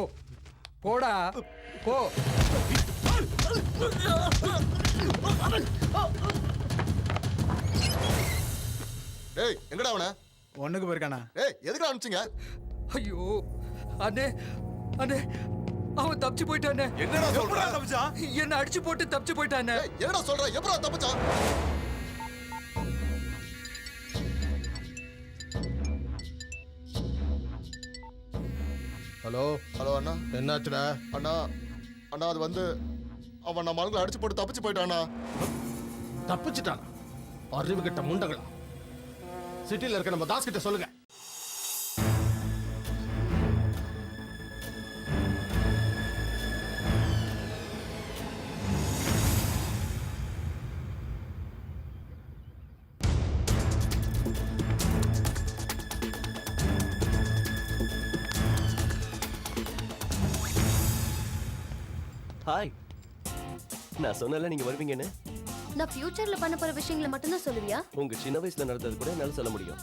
போடா போ. டேய், எங்கடா அவன? ஒண்ணுக்கு போயிருக்கானா? ஏய் எதுக்கு அனுப்பிச்சிங்க? ஐயோ அண்ணே அண்ணே அவன் தப்பிச்சு போயிட்டானே. என்னடா சொல்ற? தப்பிச்சா? என்ன அடிச்சு போட்டு தப்பிச்சு போயிட்டானே. என்னடா சொல்ற? எப்படா தப்பிச்சான்? ஹலோ ஹலோ அண்ணா. என்னாச்சுடா? அண்ணா அண்ணா அது வந்து அவன் நம்ம ஆளுங்களை அடிச்சு போட்டு தப்பிச்சு போயிட்டானா? தப்பிச்சுட்டானா? அறிவு கிட்ட முண்டங்களா? சிட்டில இருக்க நம்ம தாஸ் கிட்ட சொல்லுங்க. ஹாய். நான் சொன்னல நீங்க வருவீங்கன்னு. நான் ஃபியூச்சர்ல பண்ண போற விஷயங்களை மட்டும் தான் சொல்லுவியா? உங்க சின்ன வயசுல நடந்தது கூட என்னால சொல்ல முடியும்.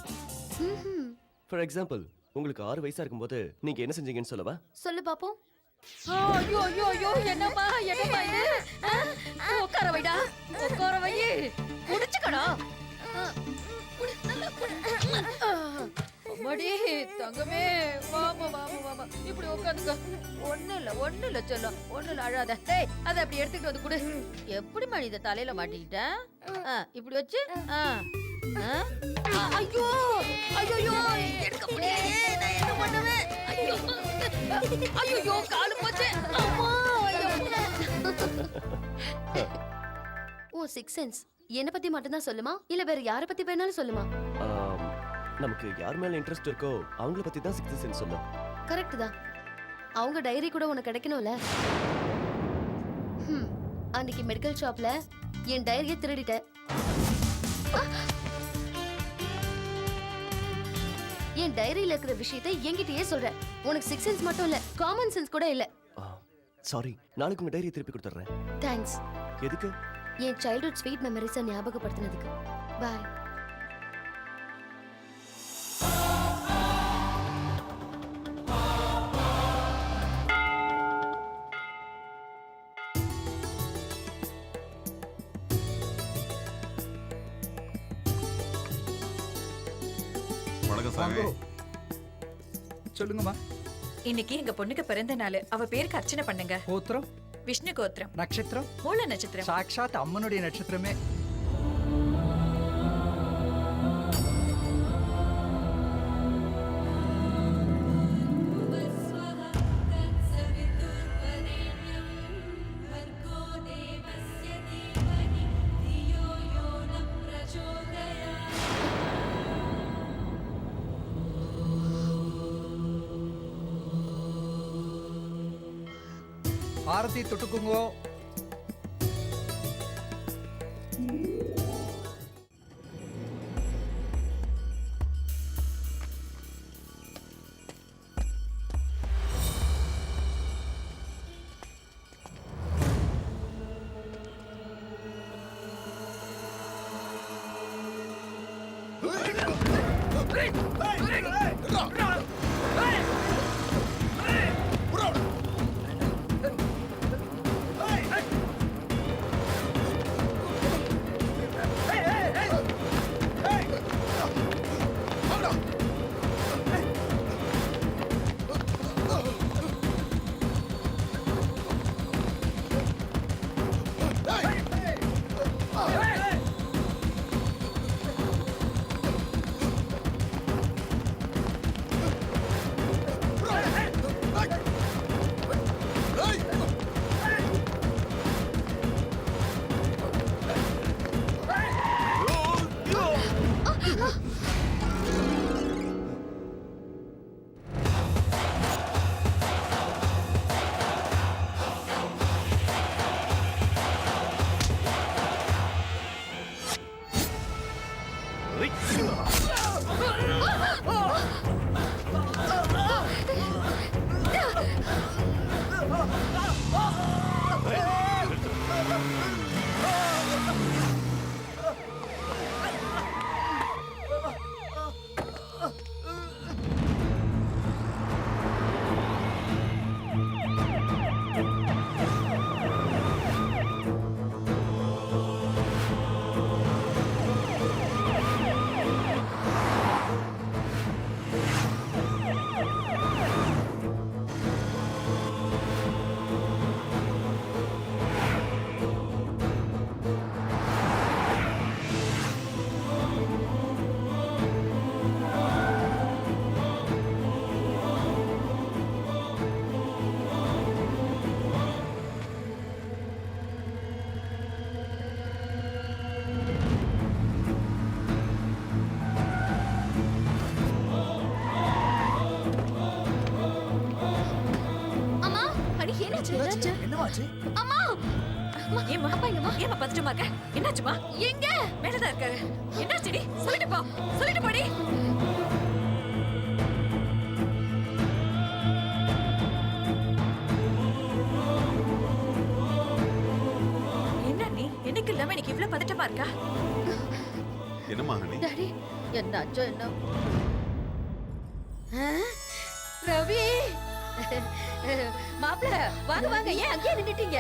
ஃபார் எக்ஸாம்பிள், உங்களுக்கு 6 வயசா இருக்கும்போது நீங்க என்ன செஞ்சீங்கன்னு சொல்லவா? சொல்லு பாப்போம். ஐயோ ஐயோ ஐயோ என்னம்மா என்னம்மா இது உட்கார வைடா உட்கார வை குடிச்சுக்கடா அம்மாடி தங்கமே வாமா வாமா வாமா இப்படி உட்காந்துக்க ஒண்ணு இல்ல சொல்லும் ஒண்ணு இல்ல அழாத டேய் அதை அப்படி எடுத்துக்கிட்டு வந்து குடு எப்படி மணி இதை தலையில மாட்டிக்கிட்டேன் இப்படி வச்சு ஐயோ ஐயோ எடுக்க முடியலையே நான் என்ன பண்ணுவேன் ஐயோ ஐயோ காலு போச்சு அம்மா ஓ 6 சென்ஸ் என்ன பத்தி மட்டும் தான் சொல்லுமா இல்ல வேற யாரை பத்தி வேணாலும் சொல்லுமா? நமக்கு யார் மேல இன்ட்ரெஸ்ட் இருக்கோ அவங்கள பத்தி தான் 6th சென்ஸ் சொல்லும். கரெக்ட் தான். அவங்க டைரி கூட உனக்கு கிடைக்கணும்ல. அன்னைக்கு மெடிக்கல் ஷாப்ல என் டைரியை திருடிட்டேன். என் டைரியில இருக்கிற விஷயத்தை என்கிட்டயே சொல்றேன். உனக்கு 6 சென்ஸ் மட்டும் இல்ல காமன் சென்ஸ் கூட இல்ல. சாரி, நாளைக்கு உங்க டைரியை திருப்பி கொடுத்துறேன். தேங்க்ஸ். எதுக்கு? என் சைல்ட்ஹுட் ஸ்வீட் மெமரிஸை ஞாபகப்படுத்தினதுக்கு. பாய். வணக்கம் சாமி. சொல்லுங்கம்மா. இன்னைக்கு எங்க பொண்ணுக்கு பிறந்த நாள். அவ பேருக்கு அர்ச்சனை பண்ணுங்க. கோத்திரம்? விஷ்ணு கோத்திரம். நட்சத்திரம்? மூல நட்சத்திரம். சாக்ஷாத் அம்மனுடைய நட்சத்திரமே. ஆரத்தி தொட்டுக்குங்கோ. அடி என்னாச்சு? என்னவாச்சு? அம்மா! ஏம்மா அப்பா எங்கம்மா? ஏம்மா பதட்டமா இருக்க? என்னாச்சுமா? எங்க? மேலதான் இருக்காரு. என்னாச்சுடி? சொல்லிட்டு போ. சொல்லிட்டு போடி. என்ன நீ? என்னைக்கு இல்லாம எனக்கு இவ்ளோ பதட்டமா இருக்கா? என்னம்மா ஹனி? டாடி என்னாச்சோ என்ன ரவி மாப்பிள வாங்க வாங்க ஏன் அங்கேயே நின்னுட்டீங்க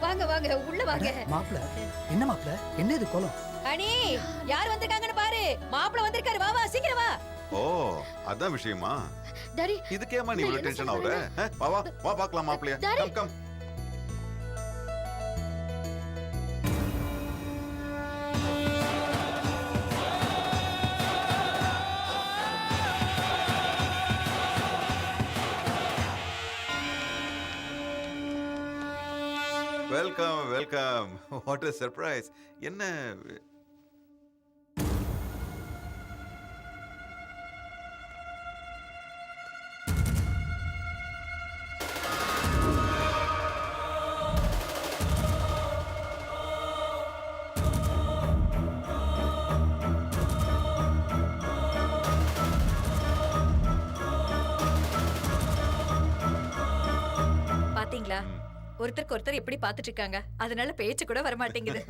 வாங்க வாங்க உள்ள வாங்க மாப்பிள என்ன மாப்பிள என்ன இது கோலம்? அனி யார் வந்திருக்காங்கன்னு பாரு. மாப்பிள வந்திருக்காரு. வா வா சீக்கிரம் வா. ஓ அதான் விஷயமா? டாடி இதுக்கேமா நீ இவ்வளவு டென்ஷன் ஆகுற? வா வா வா பார்க்கலாம் மாப்பிளைய. Come come. Welcome welcome. What a surprise. என்ன பாத்தீங்களா? ஒருத்தருக்கு ஒருத்தர் எப்படி பாத்துட்டு இருக்காங்க. அதனால பேச்சு கூட வர மாட்டேங்குது.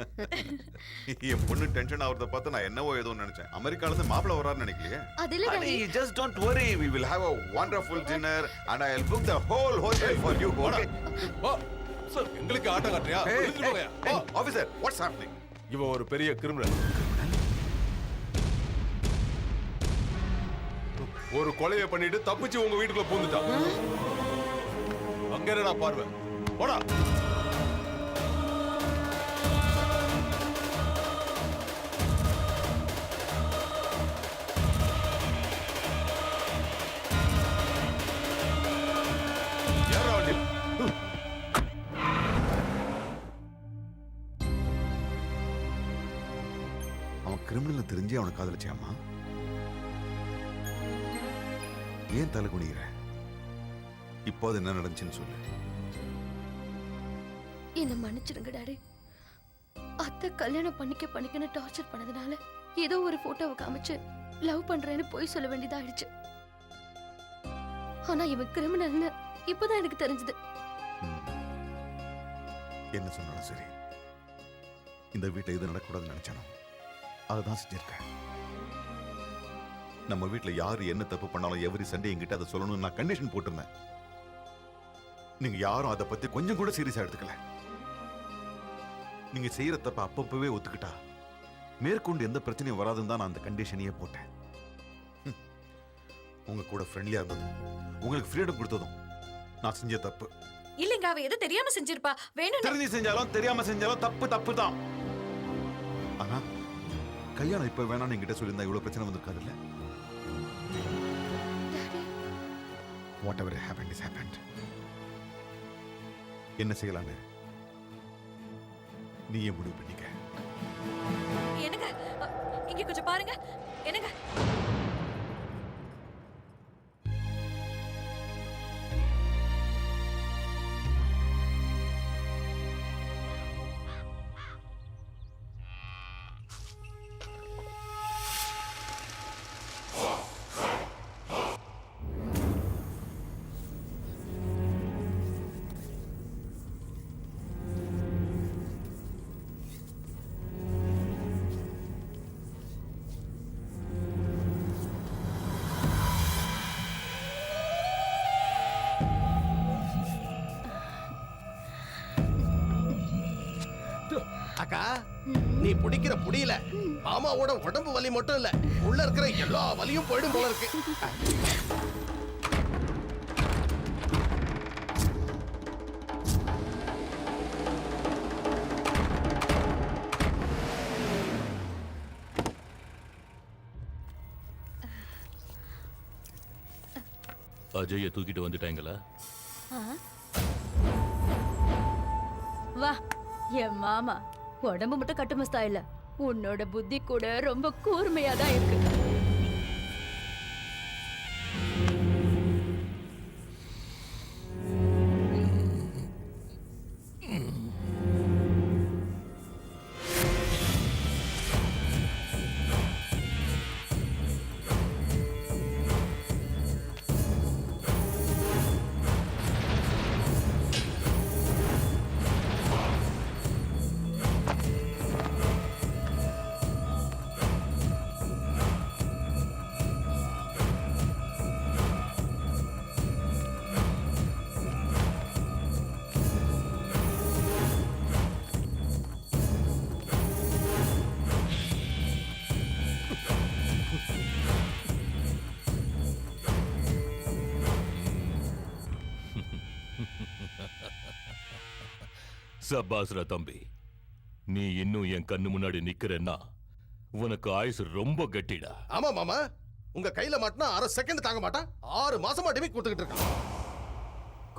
என் பொண்ணு டென்ஷன் ஆவறத பார்த்து நான் என்னவோ ஏதோ நினைச்சேன். அமெரிக்கால இருந்து மாப்பிள்ளை வராருன்னு நினைக்கலையே. அது இல்ல daddy. Just don't worry, we will have a wonderful dinner and I'll book the whole hotel for you. Okay? Sir எங்களுக்கு ஆட்டம் காட்டுறியா? Hey, officer, what's happening? இவன் ஒரு பெரிய கிரிமினல். ஒரு கொலையை பண்ணிட்டு தப்பிச்சு உங்க வீட்டுக்குள்ள பூந்துட்டான். அங்க என்னடா பார்வை? போடா. அவன் கிரிமினல் தெரிஞ்சு அவனை காதலிச்சாமா? ஏன் தலை குனிகிற? இப்போ அது என்ன நடந்துச்சுன்னு சொல்லு. என்ன மன்னிச்சிடுங்க டாடி. அத்தை கல்யாணம் பண்ணிக்கன்னு டார்ச்சர் பண்ணதுனால ஏதோ ஒரு போட்டோவை காமிச்சு லவ் பண்றேன்னு போய் சொல்ல வேண்டியதாயிடுச்சு. ஆனா இவன் கிரிமினல்னு இப்பதான் எனக்கு தெரிஞ்சது. என்ன சொன்னாலும் சரி, இந்த வீட்டை இது நடக்கூடாதுன்னு நினைச்சானோ அதுதான் செஞ்சிருக்கேன். நம்ம வீட்டுல யாரு என்ன தப்பு பண்ணாலும் எவரி சண்டே என்கிட்ட அதை சொல்லணும்னு நான் கண்டிஷன் போட்டிருந்தேன். நீங்க யாரும் அதை பத்தி கொஞ்சம் கூட சீரியஸா எடுத்துக்கல. நீங்க செய்யற தப்ப அப்பப்பவே ஒத்துக்கிட்டா மேற்கொண்டு எந்த பிரச்சனையும் வராதுன்னு தான் நான் அந்த கண்டிஷனையே போட்டேன். உங்க கூட ஃப்ரெண்ட்லியா இருந்ததும் உங்களுக்கு ஃப்ரீடம் கொடுத்ததும் நான் செஞ்ச தப்பு. இல்லங்க, அவ எது தெரியாம செஞ்சிருப்பா. வேணும் தெரிஞ்சு செஞ்சாலும் தெரியாம செஞ்சாலும் தப்பு தப்பு தான். ஆனா கல்யாணம் இப்ப வேணாம்னு என்கிட்ட சொல்லியிருந்தா இவ்வளவு பிரச்சனை வந்திருக்காதுல்ல. Whatever happened is happened. என்ன செய்யலான்னு நீயே முடிவு பண்ணிக்க. என்னங்க இங்க கொஞ்சம் பாருங்க. என்னங்க அக்கா, நீ பிடிக்கிற புடியில மாமாவோட உடம்பு வலி மட்டும் இல்ல, உள்ள இருக்கிற எல்லா வலியும் போயிடும் போல இருக்கு. அஜய தூக்கிட்டு வந்துட்டாங்களா? வா, என் மாமா உடம்பு மட்டும் கட்டுமஸ்தா இல்ல, உன்னோட புத்தி கூட ரொம்ப கூர்மையா தான் இருக்கு. சபாஸ்ரா தம்பி, நீ இன்னும் என் கண்ணு முன்னாடி நிக்கிறேன்னா உனக்கு ஆயுசு ரொம்ப கட்டிடா. ஆமா மாமா, உங்க கையில மாட்டினா 1/2 செகண்ட் தாங்க மாட்டான். 6 மாசமா டிமிக் கொடுத்துக்கிட்டு இருக்கான்.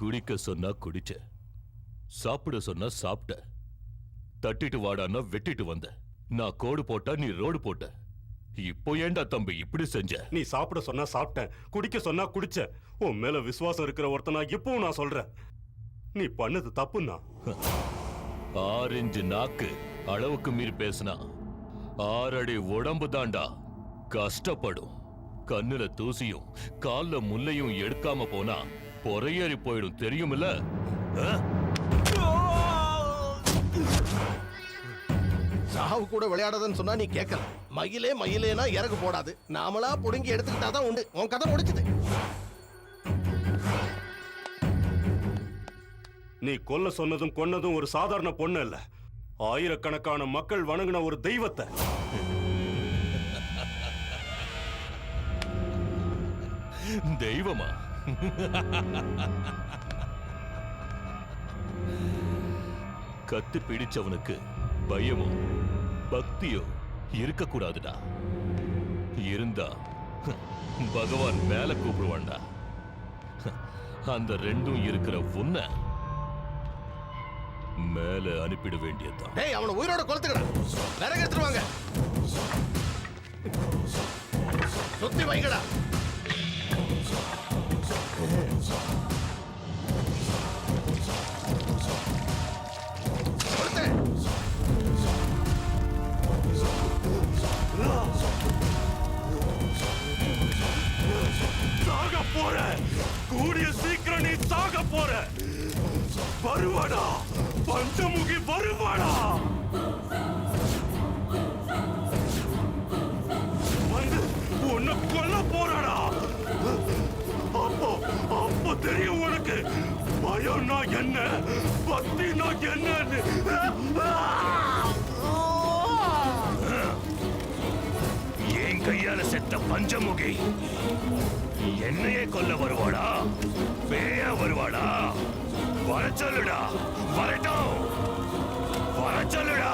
குடிக்க சொன்னா குடிச்ச, சாப்பிட சொன்னா சாப்பிட்ட, தட்டிட்டு வாடான்னா வெட்டிட்டு வந்த. நான் கோடு போட்டா நீ ரோடு போட்ட. இப்போ ஏண்டா தம்பி இப்படி செஞ்ச? நீ சாப்பிட சொன்னா சாப்பிட்டேன், குடிக்க சொன்னா குடிச்ச. உன் மேல விசுவாசம் இருக்கிற ஒருத்தனா இப்பவும் நான் சொல்றேன், நீ பண்ணது தப்புன்னா. 6 இன்ச்சு நாக்கு அளவுக்கு மீறி பேசினா 6 அடி உடம்பு தாண்டா கஷ்டப்படும். கண்ணுல தூசியும் கால்ல முள்ளையும் எடுக்காம போனா பொறையேறி போயிடும், தெரியுமில்ல? சாவு கூட விளையாடாதன்னு சொன்னா நீ கேட்கல. மயிலே மயிலேனா இறகு போடாது, நாமளா புடுங்கி எடுத்துக்கிட்டாதான் உண்டு. உன் கதை முடிச்சது. நீ கொல்ல சொன்னதும் கொன்னதும் ஒரு சாதாரண பொண்ணு இல்ல, ஆயிரக்கணக்கான மக்கள் வணங்கின ஒரு தெய்வத்தை. தெய்வமா? கத்து பிடிச்சவனுக்கு பயமோ பக்தியோ இருக்கக்கூடாதுடா. இருந்தா பகவான் மேல கூப்பிடுவான்டா. அந்த ரெண்டும் இருக்கிற உன்னை மேல அனுப்பிட வேண்டியதுதான். டேய், அவனை உயிரோட கொளுத்துக்கடா. விறகு எடுத்துருவாங்க, சுத்தி வைங்கடா. சாக போற, கூடிய சீக்கிரம் நீ சாக போற. வருவாடா, பஞ்சமுகி வருவாடா. வந்து உன்னை கொல்ல போறாடா. அப்போ தெரியும் உனக்கு பயம்னா என்ன, பக்தினா என்னன்னு. என் கையால செத்த பஞ்சமுகி என்னையே கொல்ல வருவாடா? பேயா வருவாடா? வர சொல்லுடா, வரட்டும், வர சொல்லுடா.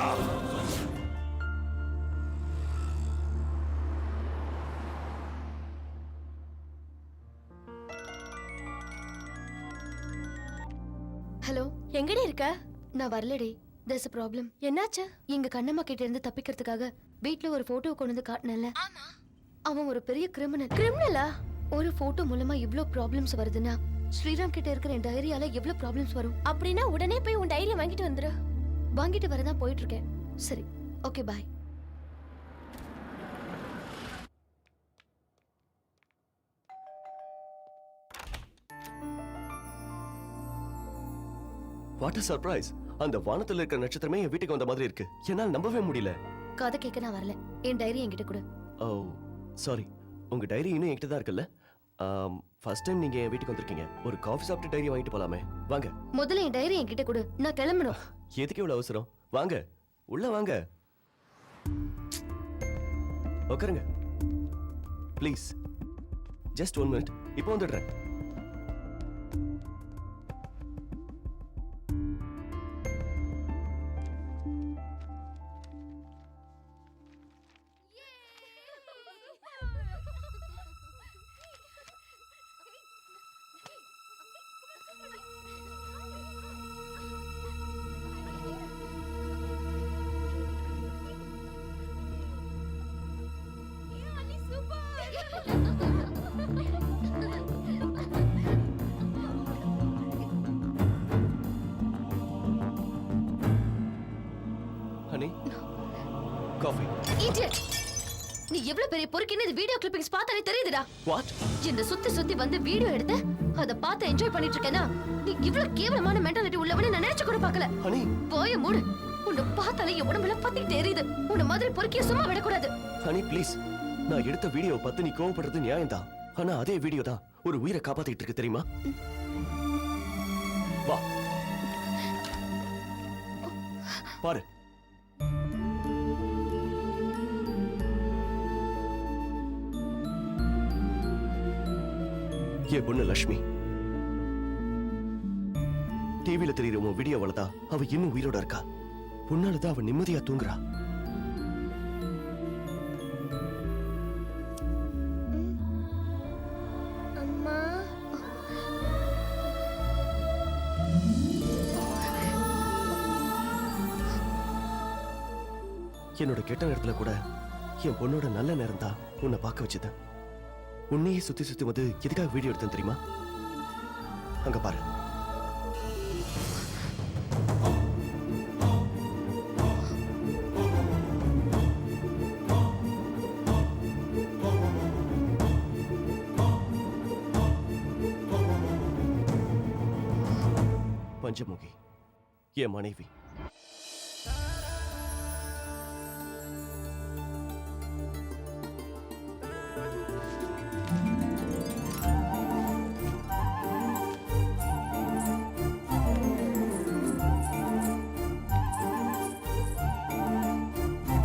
ஹலோ, எங்கடி இருக்க? நான் வரலடி. there's a problem. என்னாச்சு? எங்க கண்ணம்மா கிட்ட இருந்து தப்பிக்கிறதுக்காக வீட்ல ஒரு போட்டோ கொண்டு வந்து காட்டினல. அவன் ஒரு பெரிய கிரிமினல். கிரிமினலா? ஒரு போட்டோ மூலமா இவ்ளோ ப்ராப்ளம்ஸ் வருதுன்னா ஸ்ரீராம் கிட்ட இருக்கிற என் டைரியால எவ்வளவு ப்ராப்ளம்ஸ் வரும். அப்படின்னா உடனே போய் உன் டைரியை வாங்கிட்டு வந்துரு. வாங்கிட்டு வரதான் போயிட்டு இருக்கேன். சரி, okay, bye. What a surprise! அந்த வானத்துல இருக்கிற நட்சத்திரமே என் வீட்டுக்கு வந்த மாதிரி இருக்கு. என்னால் நம்பவே முடியல. கதை கேட்க நான் வரல. என் டைரி என்கிட்ட கொடு. ஓ சாரி, உங்க டைரி இன்னும் என்கிட்ட தான் இருக்குல்ல? ஃபர்ஸ்ட் டைம் நீங்க என் வீட்டுக்கு வந்திருக்கீங்க. ஒரு காஃபி சாப்பிட்டு டைரி வாங்கிட்டு போலாமே. வாங்க. முதல்ல என் டைரி என்கிட்ட கொடு, நான் கிளம்பணும். எதுக்கு இவ்வளவு அவசரம்? வாங்க, உள்ள வாங்க, உட்காருங்க ப்ளீஸ். ஜஸ்ட் 1 மினிட், இப்போ வந்துடுறேன். Honey, coffee. இடியட்! நீ எவ்வளவு பெரிய பொறுக்கின்னு இந்த வீடியோ கிளிப்பிங்ஸ் பார்த்தாலே தெரியுதுடா. வாட்? இந்த சுத்தி வந்து வீடியோ எடுத்து அத பார்த்து என்ஜாய் பண்ணிட்டு இருக்கேனா? நீ இவ்வளவு கேவலமான மென்டாலிட்டி உள்ளவனே நான் நினைச்சு கூட பார்க்கல. ஹனி, போய் மூடு. உன்னை பார்த்தாலே என் உடம்புல பத்திக்கிட்டே எரியுது. உன்னை மாதிரி பொறுக்கிய சும்மா விடக்கூடாது. ஹனி ப்ளீஸ், நான் எடுத்த வீடியோ பார்த்து நீ கோவப்படுறது நியாயம் தான். ஆனா அதே வீடியோ தான் ஒரு உயிரை காப்பாத்திட்டு இருக்கு, தெரியுமா? வா பாரு. என் பொண்ணு லட்சுமி டிவியில தெரியுற உன் வீடியோவால தான் அவ இன்னும் உயிரோட இருக்கா. உன்னாலதான் அவ நிம்மதியா தூங்குறா. அம்மா என்னோட கெட்ட நேரத்துல கூட என் பொண்ணோட நல்ல நேரம் தான் உன்னை பார்க்க வச்சது. உன்னையே சுத்தி சுத்தி வந்து எதுக்காக வீடியோ எடுத்தேன் தெரியுமா? அங்க பாரு. பஞ்சமுகி என் மனைவி.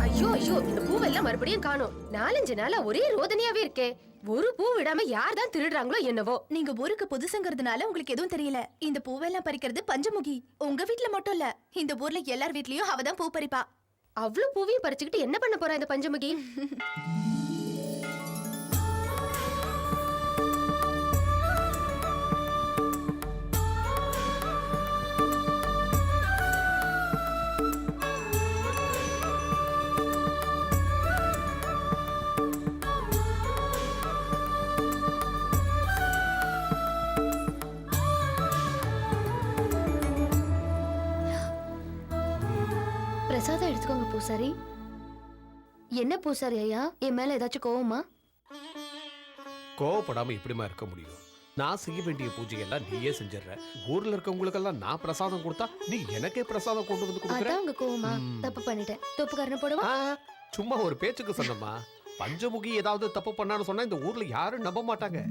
ஐயோ ஐயோ, இந்த பூவெல்லாம் மறுபடியும் காணோம். 4-5 நாளா ஒரே ரோதனையாவே இருக்கே. ஒரு பூ விடாம யார் தான் திருடுறாங்களோ என்னவோ. நீங்க ஊருக்கு புதுசுங்கிறதுனால உங்களுக்கு எதுவும் தெரியல. இந்த பூவெல்லாம் பறிக்கிறது பஞ்சமுகி. உங்க வீட்ல மட்டும் இல்ல, இந்த ஊர்ல எல்லார் வீட்லயும் அவதான் பூ பறிப்பா. அவ்வளவு பூவையும் பறிச்சுக்கிட்டு என்ன பண்ண போறா இந்த பஞ்சமுகி? பிரசாதம் எடுத்துக்கோங்க பூசாரி. என்ன பூசாரி ஐயா, என் மேல ஏதாச்சும் கோவமா? கோவப்படாம எப்படிமா இருக்க முடியும்? நான் செய்ய வேண்டிய பூஜையெல்லாம் நீயே செஞ்சிடற. ஊர்ல இருக்கவங்களுக்கெல்லாம் நான் பிரசாதம் கொடுத்தா நீ எனக்கே பிரசாதம் கொண்டு வந்து கொடுக்குற. அதான் உங்க கோவமா? தப்பு பண்ணிட்டேன். தப்புக்காரனை போடவா? சும்மா ஒரு பேச்சுக்கு சொன்னம்மா. பஞ்சமுகி ஏதாவது தப்பு பண்ணான்னு சொன்னா இந்த ஊர்ல யாரும் நம்ப மாட்டாங்க.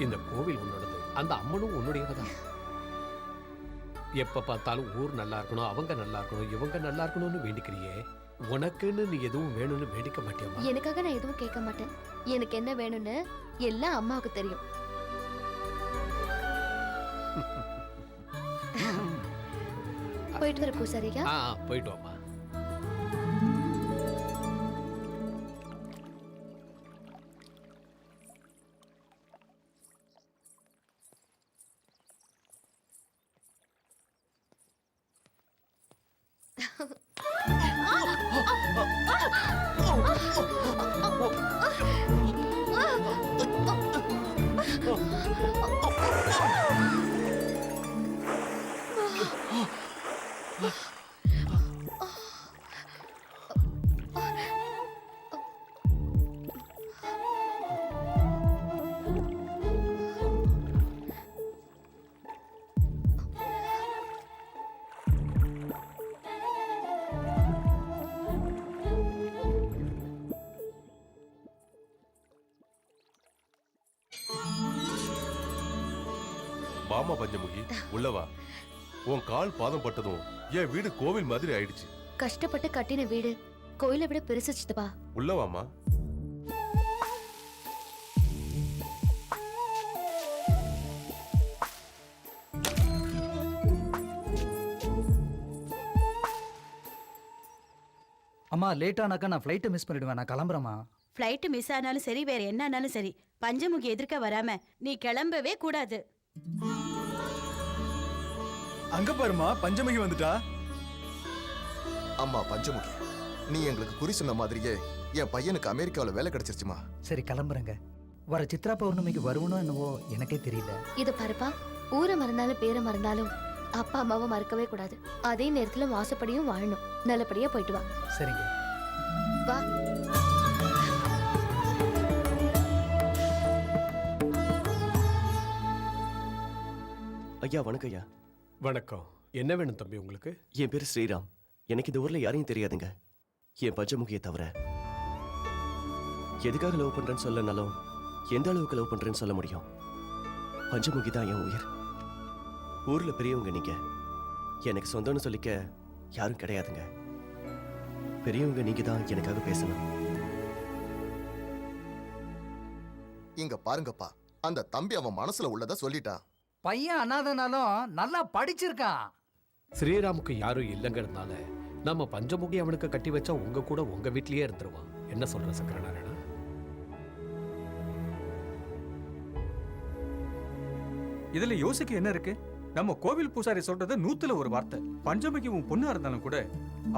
இந்த கோவில் உன்னோடது, அந்த அம்மனும் உன்னுடையவதான். எப்ப பார்த்தாலும் ஊர் நல்லா இருக்கணும், அவங்க நல்லா இருக்கணும், இவங்க நல்லா இருக்கணும்னு வேண்டிக்கிறியே. உனக்குன்னு நீ எதுவும் வேணும்னு வேண்டிக்க மாட்டியம்மா? எனக்காக நான் எதுவும் கேட்க மாட்டேன். எனக்கு என்ன வேணும்னு எல்லாம் அம்மாவுக்கு தெரியும். போயிட்டு வர பூசாரியா? போயிட்டு வாமா. வாமா பஞ்சமுகி, உள்ளவா. உன் கால் பாதம் பட்டதும் என் வீடு கோவில் மாதிரி ஆயிடுச்சு. கஷ்டப்பட்டு கட்டின வீடு கோயிலை விட பெருசு சித்தப்பா. உள்ளவாமா. அம்மா லேட் ஆனாக்கா நான் ஃப்ளைட்டை மிஸ் பண்ணிடுவேன். நான் கிளம்புறேம்மா. ஃப்ளைட் மிஸ் ஆனாலும் சரி, வேற என்ன ஆனாலும் சரி, பஞ்சமுகி எதிர்க்க வராம நீ கிளம்பவே கூடாது. அங்க பாருமா, பஞ்சமுகி வந்துட்டா. அம்மா பஞ்சமுகி, நீ எங்களுக்கு குறி சொன்ன மாதிரியே என் பையனுக்கு அமெரிக்காவில் வேலை கிடைச்சிருச்சுமா. சரி கிளம்புறேங்க. வர சித்ரா பௌர்ணமிக்கு வருவனோ என்னவோ எனக்கே தெரியல. இது பாருப்பா, ஊரை மறந்தாலும் பேரை மறந்தாலும் அப்பா அம்மாவை மறக்கவே கூடாது. அதே நேரத்துல வாசப்படியும் வாழணும். நல்லபடியா போயிட்டு வா. சரிங்க. வா. ஐயா வணக்கம் ஐயா. வணக்கம். என்ன வேணும் தம்பி உங்களுக்கு? என் பேரு ஸ்ரீராம். எனக்கு இந்த ஊர்ல யாரையும் தெரியாதுங்க, என் பஞ்சமுகியை தவிர. எதுக்காக லவ் பண்றேன்னு சொல்லனாலும் எந்த அளவுக்கு லவ் பண்றேன்னு சொல்ல முடியும். பஞ்சமுகி தான் என் உயிர். ஊர்ல பெரியவங்க நீங்க. எனக்கு சொந்தம்னு சொல்லிக்க யாரும் கிடையாதுங்க. பெரியவங்க நீங்க தான் எனக்காக பேசணும். இங்க பாருங்கப்பா, அந்த தம்பி அவன் மனசுல உள்ளத சொல்லிட்டான். பையன் அனாதனாலும் நல்லா படிச்சிருக்கான். ஸ்ரீராமுக்கு யாரும் இல்லைங்கிறதுனால நம்ம பஞ்சமுகி அவனுக்கு கட்டி வச்சா உங்க கூட உங்க வீட்லயே இருந்துருவான். என்ன சொல்ற சக்கரநாராயணா? இதுல யோசிக்க என்ன இருக்கு? நம்ம கோவில் பூசாரி சொல்றது 100ல ஒரு வார்த்தை. பஞ்சமிக்கு உன் பொண்ணா இருந்தாலும் கூட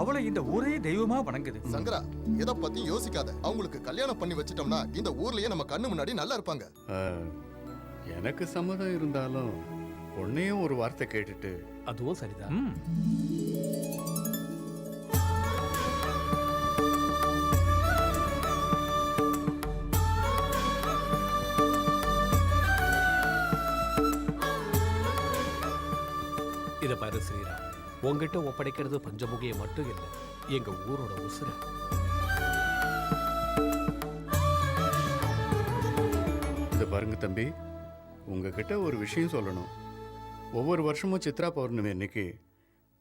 அவளை இந்த ஊரே தெய்வமா வணங்குது. சங்கரா, எதை பத்தி யோசிக்காத. அவங்களுக்கு கல்யாணம் பண்ணி வச்சிட்டோம்னா இந்த ஊர்லயே நம்ம கண்ணு முன்னாடி நல்லா இருப்பாங்க. எனக்கு சம்மதம் இருந்தாலும் பொண்ணையும் ஒரு வார்த்தை கேட்டுட்டு. அதுவும் சரிதான். இத பாரு ஸ்ரீராம், உங்ககிட்ட ஒப்படைக்கிறது பஞ்சமுகியை மட்டும் இல்லை, எங்க ஊரோட உசுர. இதை பாருங்க தம்பி, உங்ககிட்ட ஒரு விஷயம் சொல்லணும். ஒவ்வொரு வருஷமும் சித்ரா பௌர்ணமி அன்னைக்கு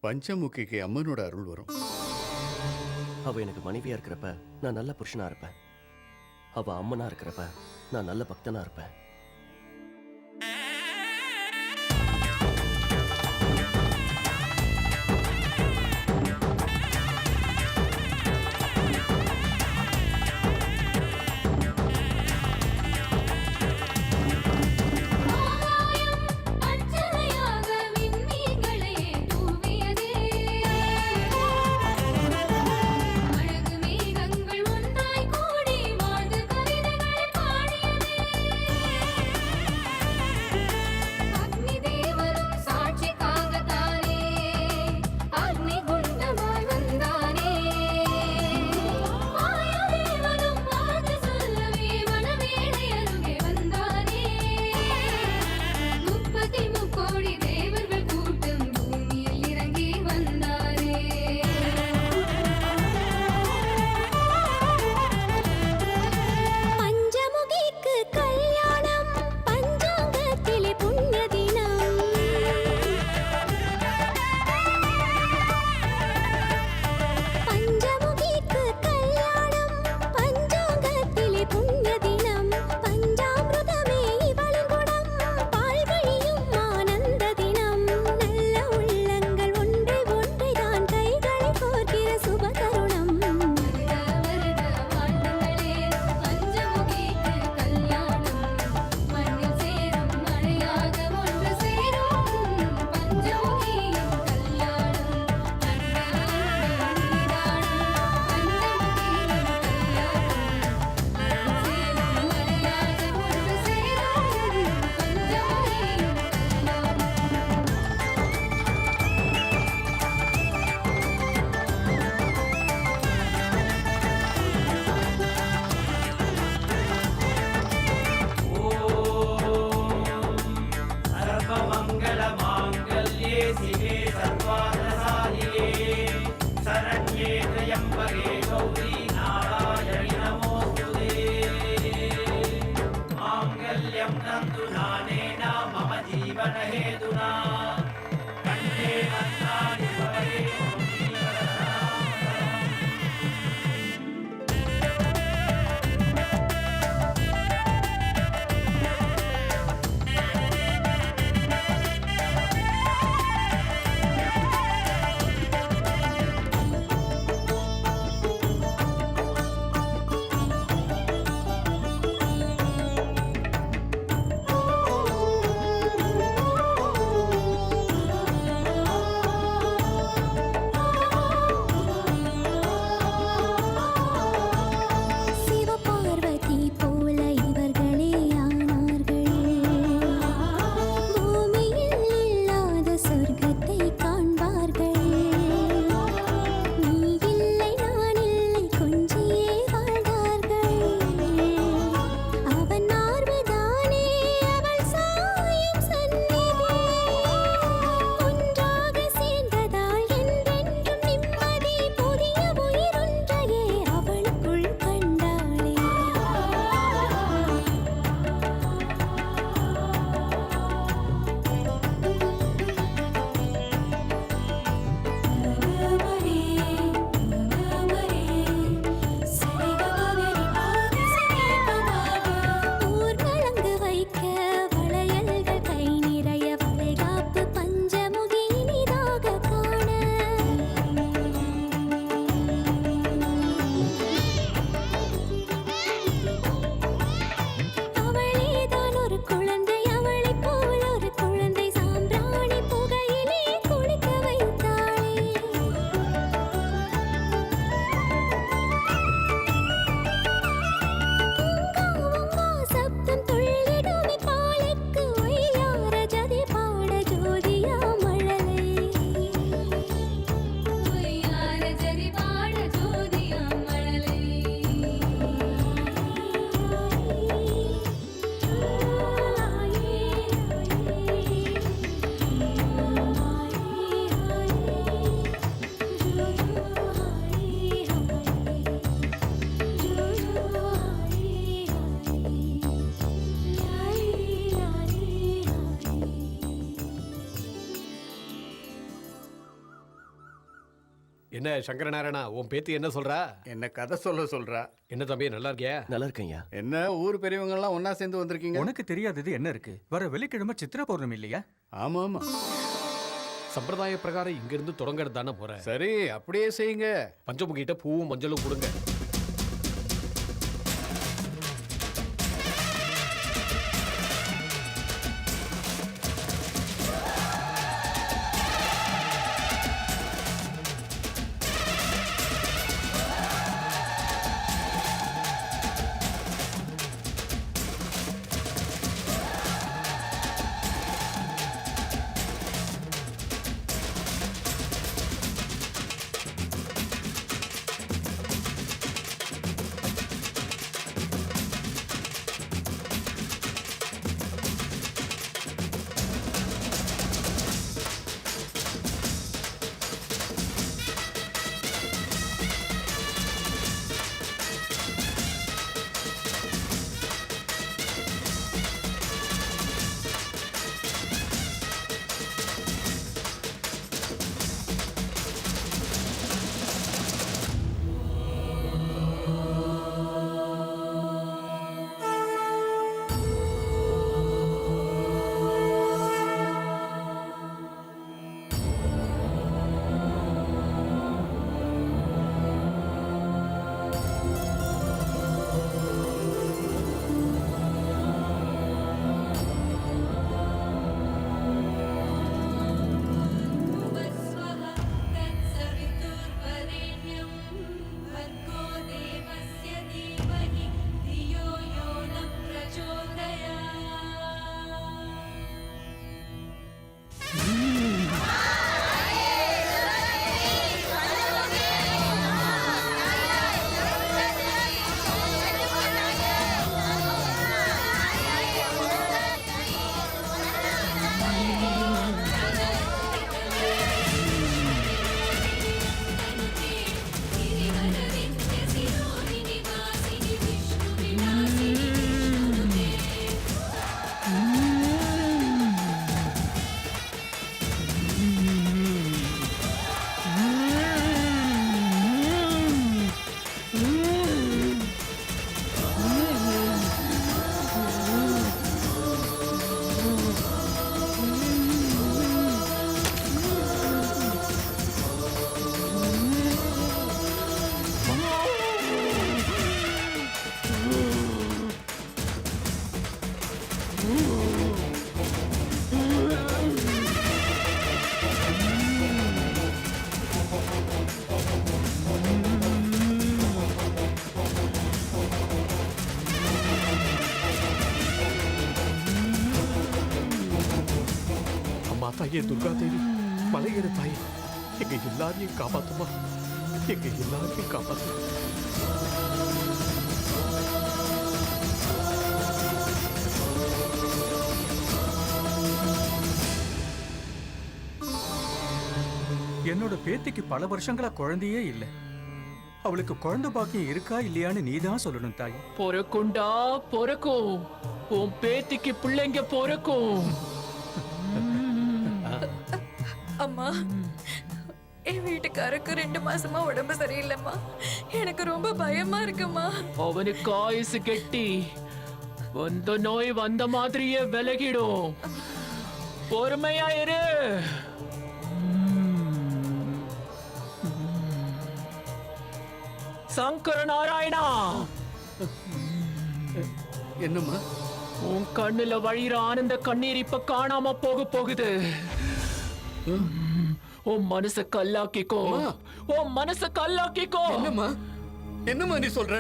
பஞ்சமுகிக்கு அம்மனோட அருள் வரும். அவ எனக்கு மனைவியா இருக்கிறப்ப நான் நல்ல புருஷனா இருப்பேன். அவ அம்மனா இருக்கிறப்ப நான் நல்ல பக்தனா இருப்பேன். என்ன சங்கரநாராயணா, உன் பேத்தி என்ன சொல்றா? என்ன கதை சொல்றா. என்ன தம்பி, நல்லா இருக்கியா? நல்லா இருக்கேன்யா. என்ன ஊர் பெரியவங்க எல்லாம் ஒண்ணா சேர்ந்து வந்திருக்கீங்க? உனக்கு தெரியாதது என்ன இருக்கு? வர வெள்ளிக்கிழமை சித்திரை பௌர்ணமி இல்லையா? ஆமா ஆமா. சம்பிரதாய பிரகாரம் இங்க இருந்து தொடங்கிறது தானே போற. சரி, அப்படியே செய்யுங்க. பஞ்சமுகிட்ட பூவும் மஞ்சளும் கொடுங்க. தாயே துர்கா தேவி, மலையேற தாயே, எங்க எல்லாரையும் காப்பாத்துமா, எங்க எல்லாரையும் காப்பாத்து. என்னோட பேத்திக்கு பல வருஷங்களா குழந்தையே இல்லை. அவளுக்கு குழந்தை பாக்கியம் இருக்கா இல்லையான்னு நீதான் சொல்லணும் தாய். பொறக்குண்டா பொறக்கும், உன் பேத்திக்கு பிள்ளைங்க பொறக்கும். அம்மா, என் வீட்டுக்காரருக்கு 2 மாசமா உடம்பு சரியில்லைம்மா. எனக்கு ரொம்ப பயமா இருக்குமா. அவனுக்கு ஆயுசு கெட்டி வந்த நோய் வந்த மாதிரியே விலகிடும். பொறுமையா இரு. சங்கர நாராயணா, என்னம்மா? உன் கண்ணுல வழியிற ஆனந்த கண்ணீர் இப்ப காணாம போகுது. உன் மனச கல்லாக்கிக்கோ, உன் மனச கல்லாக்கிக்கோ. என்னம்மா நீ சொல்ற?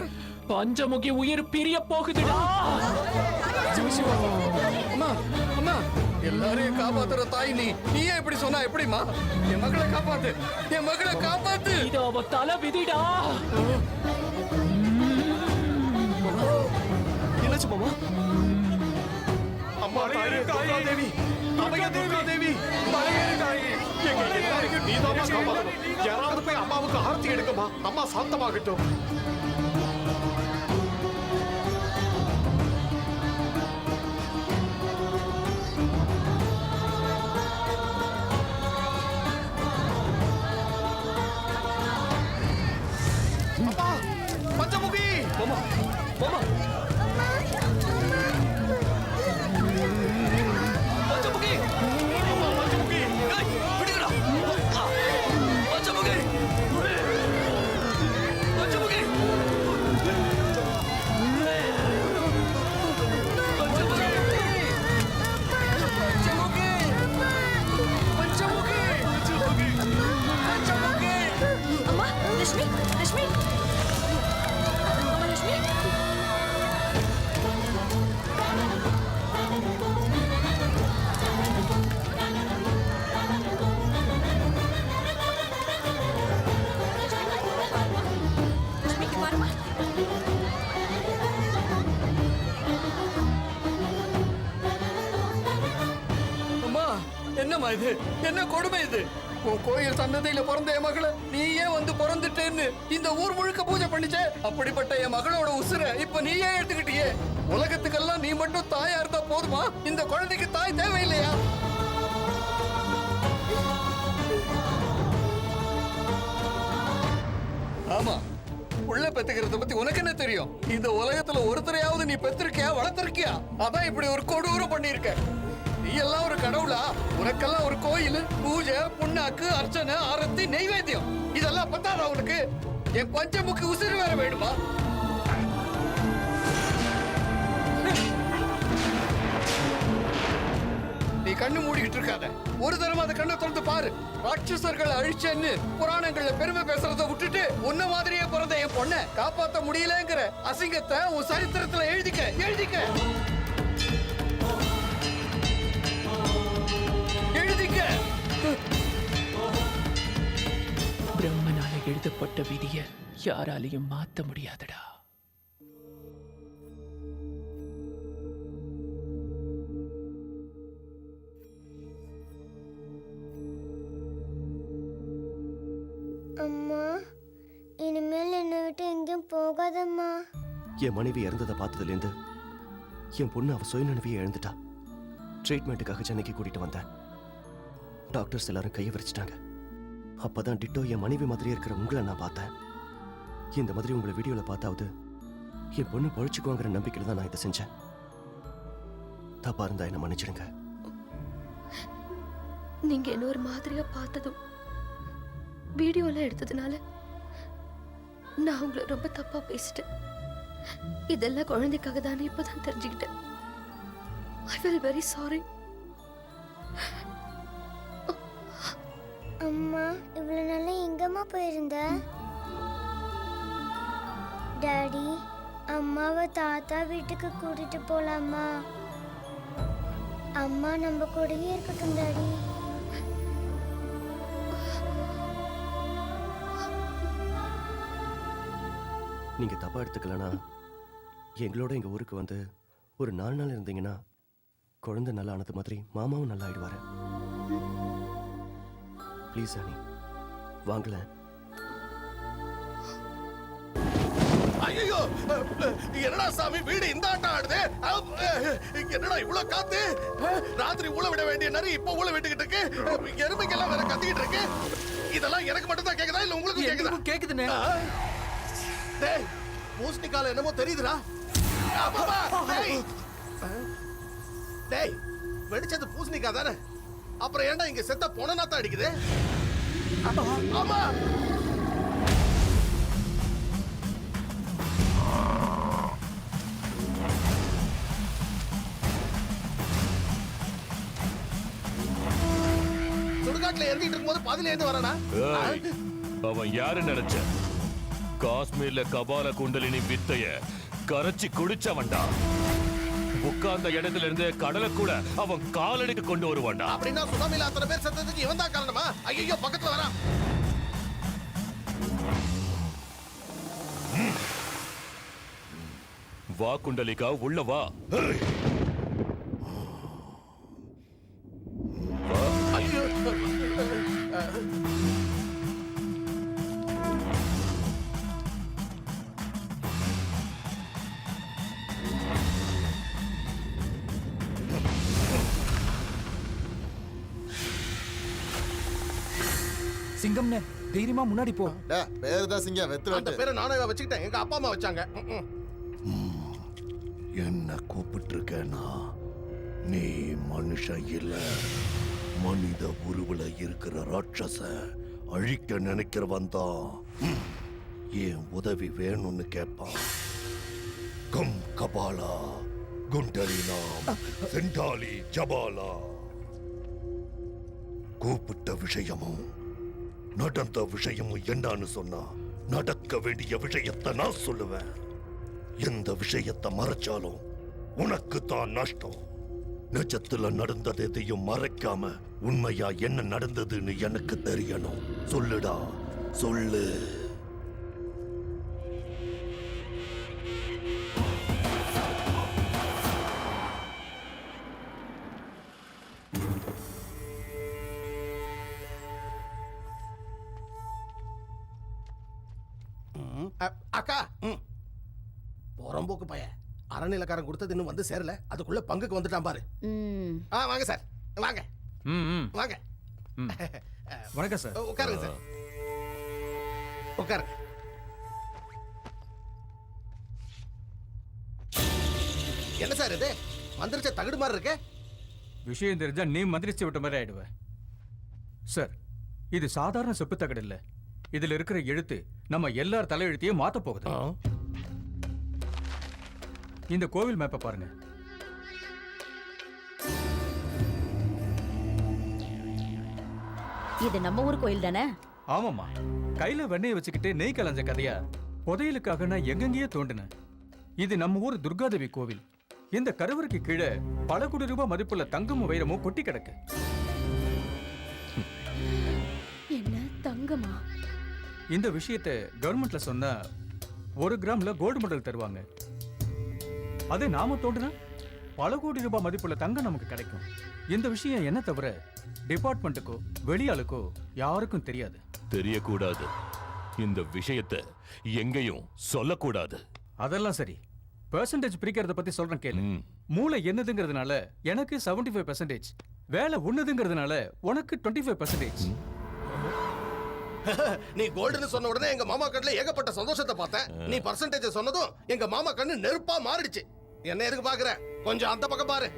பஞ்சமுகி உயிர் பிரிய போகுதுடா. அம்மா, அம்மா, எல்லாரையும் காப்பாத்துற தாய் நீ. நீயே இப்படி சொன்னா எப்படிமா? என் மகளை காப்பாத்து, என் மகளை காப்பாத்து. இது அவ தலை விதிடா. என்னாச்சு மாமா? அம்மா, தாயே துர்கா தேவி, அம்மையா துர்கா தேவி, மலையேறு தாயே, எங்க எல்லாரையும் நீதான் காப்பாத்தணும். யாராவது போய் அம்மாவுக்கு ஆர்த்தி எடுக்கமா, அம்மா சாந்தமாகட்டும். என்னம்மா இது? என்ன கொடுமை இது? உன் கோயில் சன்னதியில பிறந்த என் மகளை நீயே வந்து பிறந்துட்டேன்னு இந்த ஊர் முழுக்க பூஜை பண்ணிச்சே. அப்படிப்பட்ட என் மகளோட உசுரை இப்ப நீயே எடுத்துக்கிட்டியே. உலகத்துக்கெல்லாம் நீ மட்டும் தாயா இருந்தா போதுமா? இந்த குழந்தைக்கு தாய் தேவையில்லையா? ஆமா, உள்ள பெத்துக்கிறத பத்தி உனக்கு என்ன தெரியும்? இந்த உலகத்துல ஒருத்தரையாவது நீ பெற்றிருக்கியா, வளர்த்திருக்கியா? அதான் இப்படி ஒரு கொடூரம் பண்ணிருக்க. நீ எல்லாம் ஒரு கடவுளா? உனக்கெல்லாம் ஒரு கோயில், பூஜை, புண்ணாக்கு, அர்ச்சனை, ஆரத்தி, நெய்வேத்தியம் இதெல்லாம் பத்தாதா உனக்கு? என் பஞ்சமுக்கு உசிறு வேற வேணுமா? நீ கண்ணு மூடிக்கிட்டு இருக்காத. ஒரு தடவை அந்த கண்ணை திறந்து பாரு. ராட்சசர்கள் அழிச்சேன்னு புராணங்கள்ல பெருமை பேசுறத விட்டுட்டு உன்ன மாதிரியே பிறந்த என் பொண்ணை காப்பாத்த முடியலங்கிற அசிங்கத்தை உன் சரித்திரத்துல எழுதிக்க எழுதிக்க எழுதிக்க. பிரம்மனால எழுதப்பட்ட விதிய யாராலையும் மாத்த முடியாதடா. அம்மா, இனிமேல் என்னை விட்டு எங்கேயும் போகாதம்மா. என் மனைவி இறந்ததை பார்த்ததுலேருந்து என் பொண்ணு அவ சுயநினைவியை இழந்துட்டா. ட்ரீட்மெண்ட்டுக்காக சென்னைக்கு கூட்டிட்டு வந்தேன். டாக்டர்ஸ் எல்லாரும் கையை விரிச்சிட்டாங்க. அப்பதான் டிட்டோ என் மனைவி மாதிரியே இருக்கிற உங்களை நான் பார்த்தேன். இந்த மாதிரி உங்களை வீடியோவில் பார்த்தாவது என் பொண்ணு பழிச்சுக்குவாங்கிற நம்பிக்கையில் தான் நான் இதை செஞ்சேன். தப்பா இருந்தா என்ன மன்னிச்சிடுங்க. நீங்க என்ன ஒரு மாதிரியா பார்த்ததும் வீடியோல எடுத்ததுனால நான் உங்களை ரொம்ப தப்பா பேசிட்டேன். இதெல்லாம் குழந்தைக்காக தானே இப்பதான் தெரிஞ்சுக்கிட்டேன். I feel very sorry. அம்மா, இவ்வளவு நாளா எங்கம்மா போயிருந்த? டாடி, அம்மாவை தாத்தா வீட்டுக்கு கூட்டிட்டு போலாமா? அம்மா நம்ம கூடவே இருக்கட்டும் டாடி. நீங்க தப்பா எடுத்துக்கலனா எங்களோட எங்க ஊருக்கு வந்து ஒரு 4 நாள் இருந்தீங்கன்னா குழந்தை நல்லா ஆனது மாதிரி மாமாவும் நல்லா ஆயிடுவாரு. ப்ளீஸ் அனி, வாங்கல. ஐயோ, என்னடா சாமி வீடு இந்த ஆட்டம் ஆடுது? என்னடா இவ்வளவு காத்து? ராத்திரி ஊழ விட வேண்டிய நரி இப்ப ஊழ விட்டுக்கிட்டு இருக்கு. எருமைக்கெல்லாம் வேற கத்திக்கிட்டு இருக்கு. இதெல்லாம் எனக்கு மட்டும் தான் கேக்குதா இல்ல உங்களுக்கு கேக்குதா? கேக்குதுனே. டேய், பூசணிக்கால என்னமோ தெரியுதுடா. டேய், டேய், வெடிச்சது பூசணிக்கா தானே? அப்புறம் ஏன்டா இங்க செத்த பொணநாத்தம் அடிக்குது? ஆமா. சுடுகாட்டுல எரிஞ்சிட்டு இருக்கும்போது பதில இருந்து வரானா? அவன் யாரு நினைச்ச? காஷ்மீர்ல கபால குண்டலினி வித்தைய கரைச்சி குடிச்சவன்டா. உட்கார்ந்த இடத்துல இருந்து கடலை கூட அவன் காலடிக்கு கொண்டு வருவான்டா. அப்படின்னா சுனாமில அத்தனை பேர் செத்ததுக்கு இவன் தான் காரணமா? ஐயோ, பக்கத்துல வரான். வா குண்டலிகா, உள்ள வா. சிங்கம்னே, தைரியமா முன்னாடி போ. பேரு தான் சிங்கம், வெத்து அந்த பேரை நானே வச்சுக்கிட்டேன். எங்க அப்பா அம்மா வச்சாங்க. என்ன கூப்பிட்டுருக்கேனா? நீ மனுஷன் இல்ல, மனித உருவுல இருக்கிற ராட்சச அழிக்க நினைக்கிறவன் தான் என் உதவி வேணும்னு கேட்பான். கம் கபாலா குண்டலினா செண்டாலி ஜபாலா. கூப்பிட்ட விஷயமும் நடந்த விஷயமும் என்னன்னு சொன்னா நடக்க வேண்டிய விஷயத்தை நான் சொல்லுவேன். எந்த விஷயத்தை மறைச்சாலும் உனக்கு தான் நஷ்டம். நிஜத்துல நடந்தது எதையும் மறைக்காம உண்மையா என்ன நடந்ததுன்னு எனக்கு தெரியணும். சொல்லுடா, சொல்லு. அக்கா புறம்போக்கு பையன் அறநிலக்காரன் கொடுத்தது இன்னும் வந்து சேரல, அதுக்குள்ள பங்குக்கு வந்துட்டான் பாரு. வாங்க சார், வாங்க வாங்க. வணக்கம் சார். உட்காருங்க சார், உட்காருங்க. என்ன சார் இது மந்திரிச்ச தகுடு மாதிரி இருக்கு? விஷயம் தெரிஞ்சா நீ மந்திரிச்சு விட்ட மாதிரி ஆயிடுவேன் சார். இது சாதாரண செப்பு தகடு இல்ல, இதுல இருக்கிற எழுத்து நம்ம எல்லார் தலையெழுத்தையும் மாத்த போகுது. இந்த கோவில் மேப்பை பாருங்க. இது நம்ம ஊர் கோயில் தானே? ஆமாமா, கையில வெண்ணெய் வச்சுக்கிட்டு நெய் கலஞ்ச கதையா புதையலுக்காக நான் எங்கெங்கேயே தோண்டினேன். இது நம்ம ஊர் துர்காதேவி கோவில். இந்த கருவறைக்கு கீழே பல கோடி ரூபாய் மதிப்புள்ள தங்கமும் வைரமும் கொட்டி கிடக்கு. என்ன தங்கமா? இந்த விஷயத்தை கவர்மெண்ட்ல சொன்னா 1 கிராம்ல கோல்டு மெடல் தருவாங்க. அதே நாம தோண்டினா பல கோடி ரூபாய் மதிப்புள்ள தங்கம் நமக்கு கிடைக்கும். இந்த விஷயம் என்ன தவிர டிபார்ட்மெண்ட்டுக்கோ வெளியாளுக்கோ யாருக்கும் தெரியாது. தெரியக்கூடாது. இந்த விஷயத்தை எங்கேயும் சொல்லக்கூடாது. அதெல்லாம் சரி, பெர்சன்டேஜ் பிரிக்கிறத பத்தி சொல்றேன் கேளு. மூளை என்னதுங்கிறதுனால எனக்கு 75%, வேலை ஒண்ணுதுங்கிறதுனால உனக்கு 25%. நீ கோல்டுன்னு சொன்ன உடனே எங்க மாமா கண்ணுல ஏகப்பட்ட சந்தோஷத்தை பார்த்தேன். நீ பர்சன்டேஜ் சொன்னதும் எங்க மாமா கண்ணு நெருப்பா மாறிடுச்சு. என்ன எதுக்கு பாக்குற? கொஞ்சம் அந்த பக்கம் பாரு.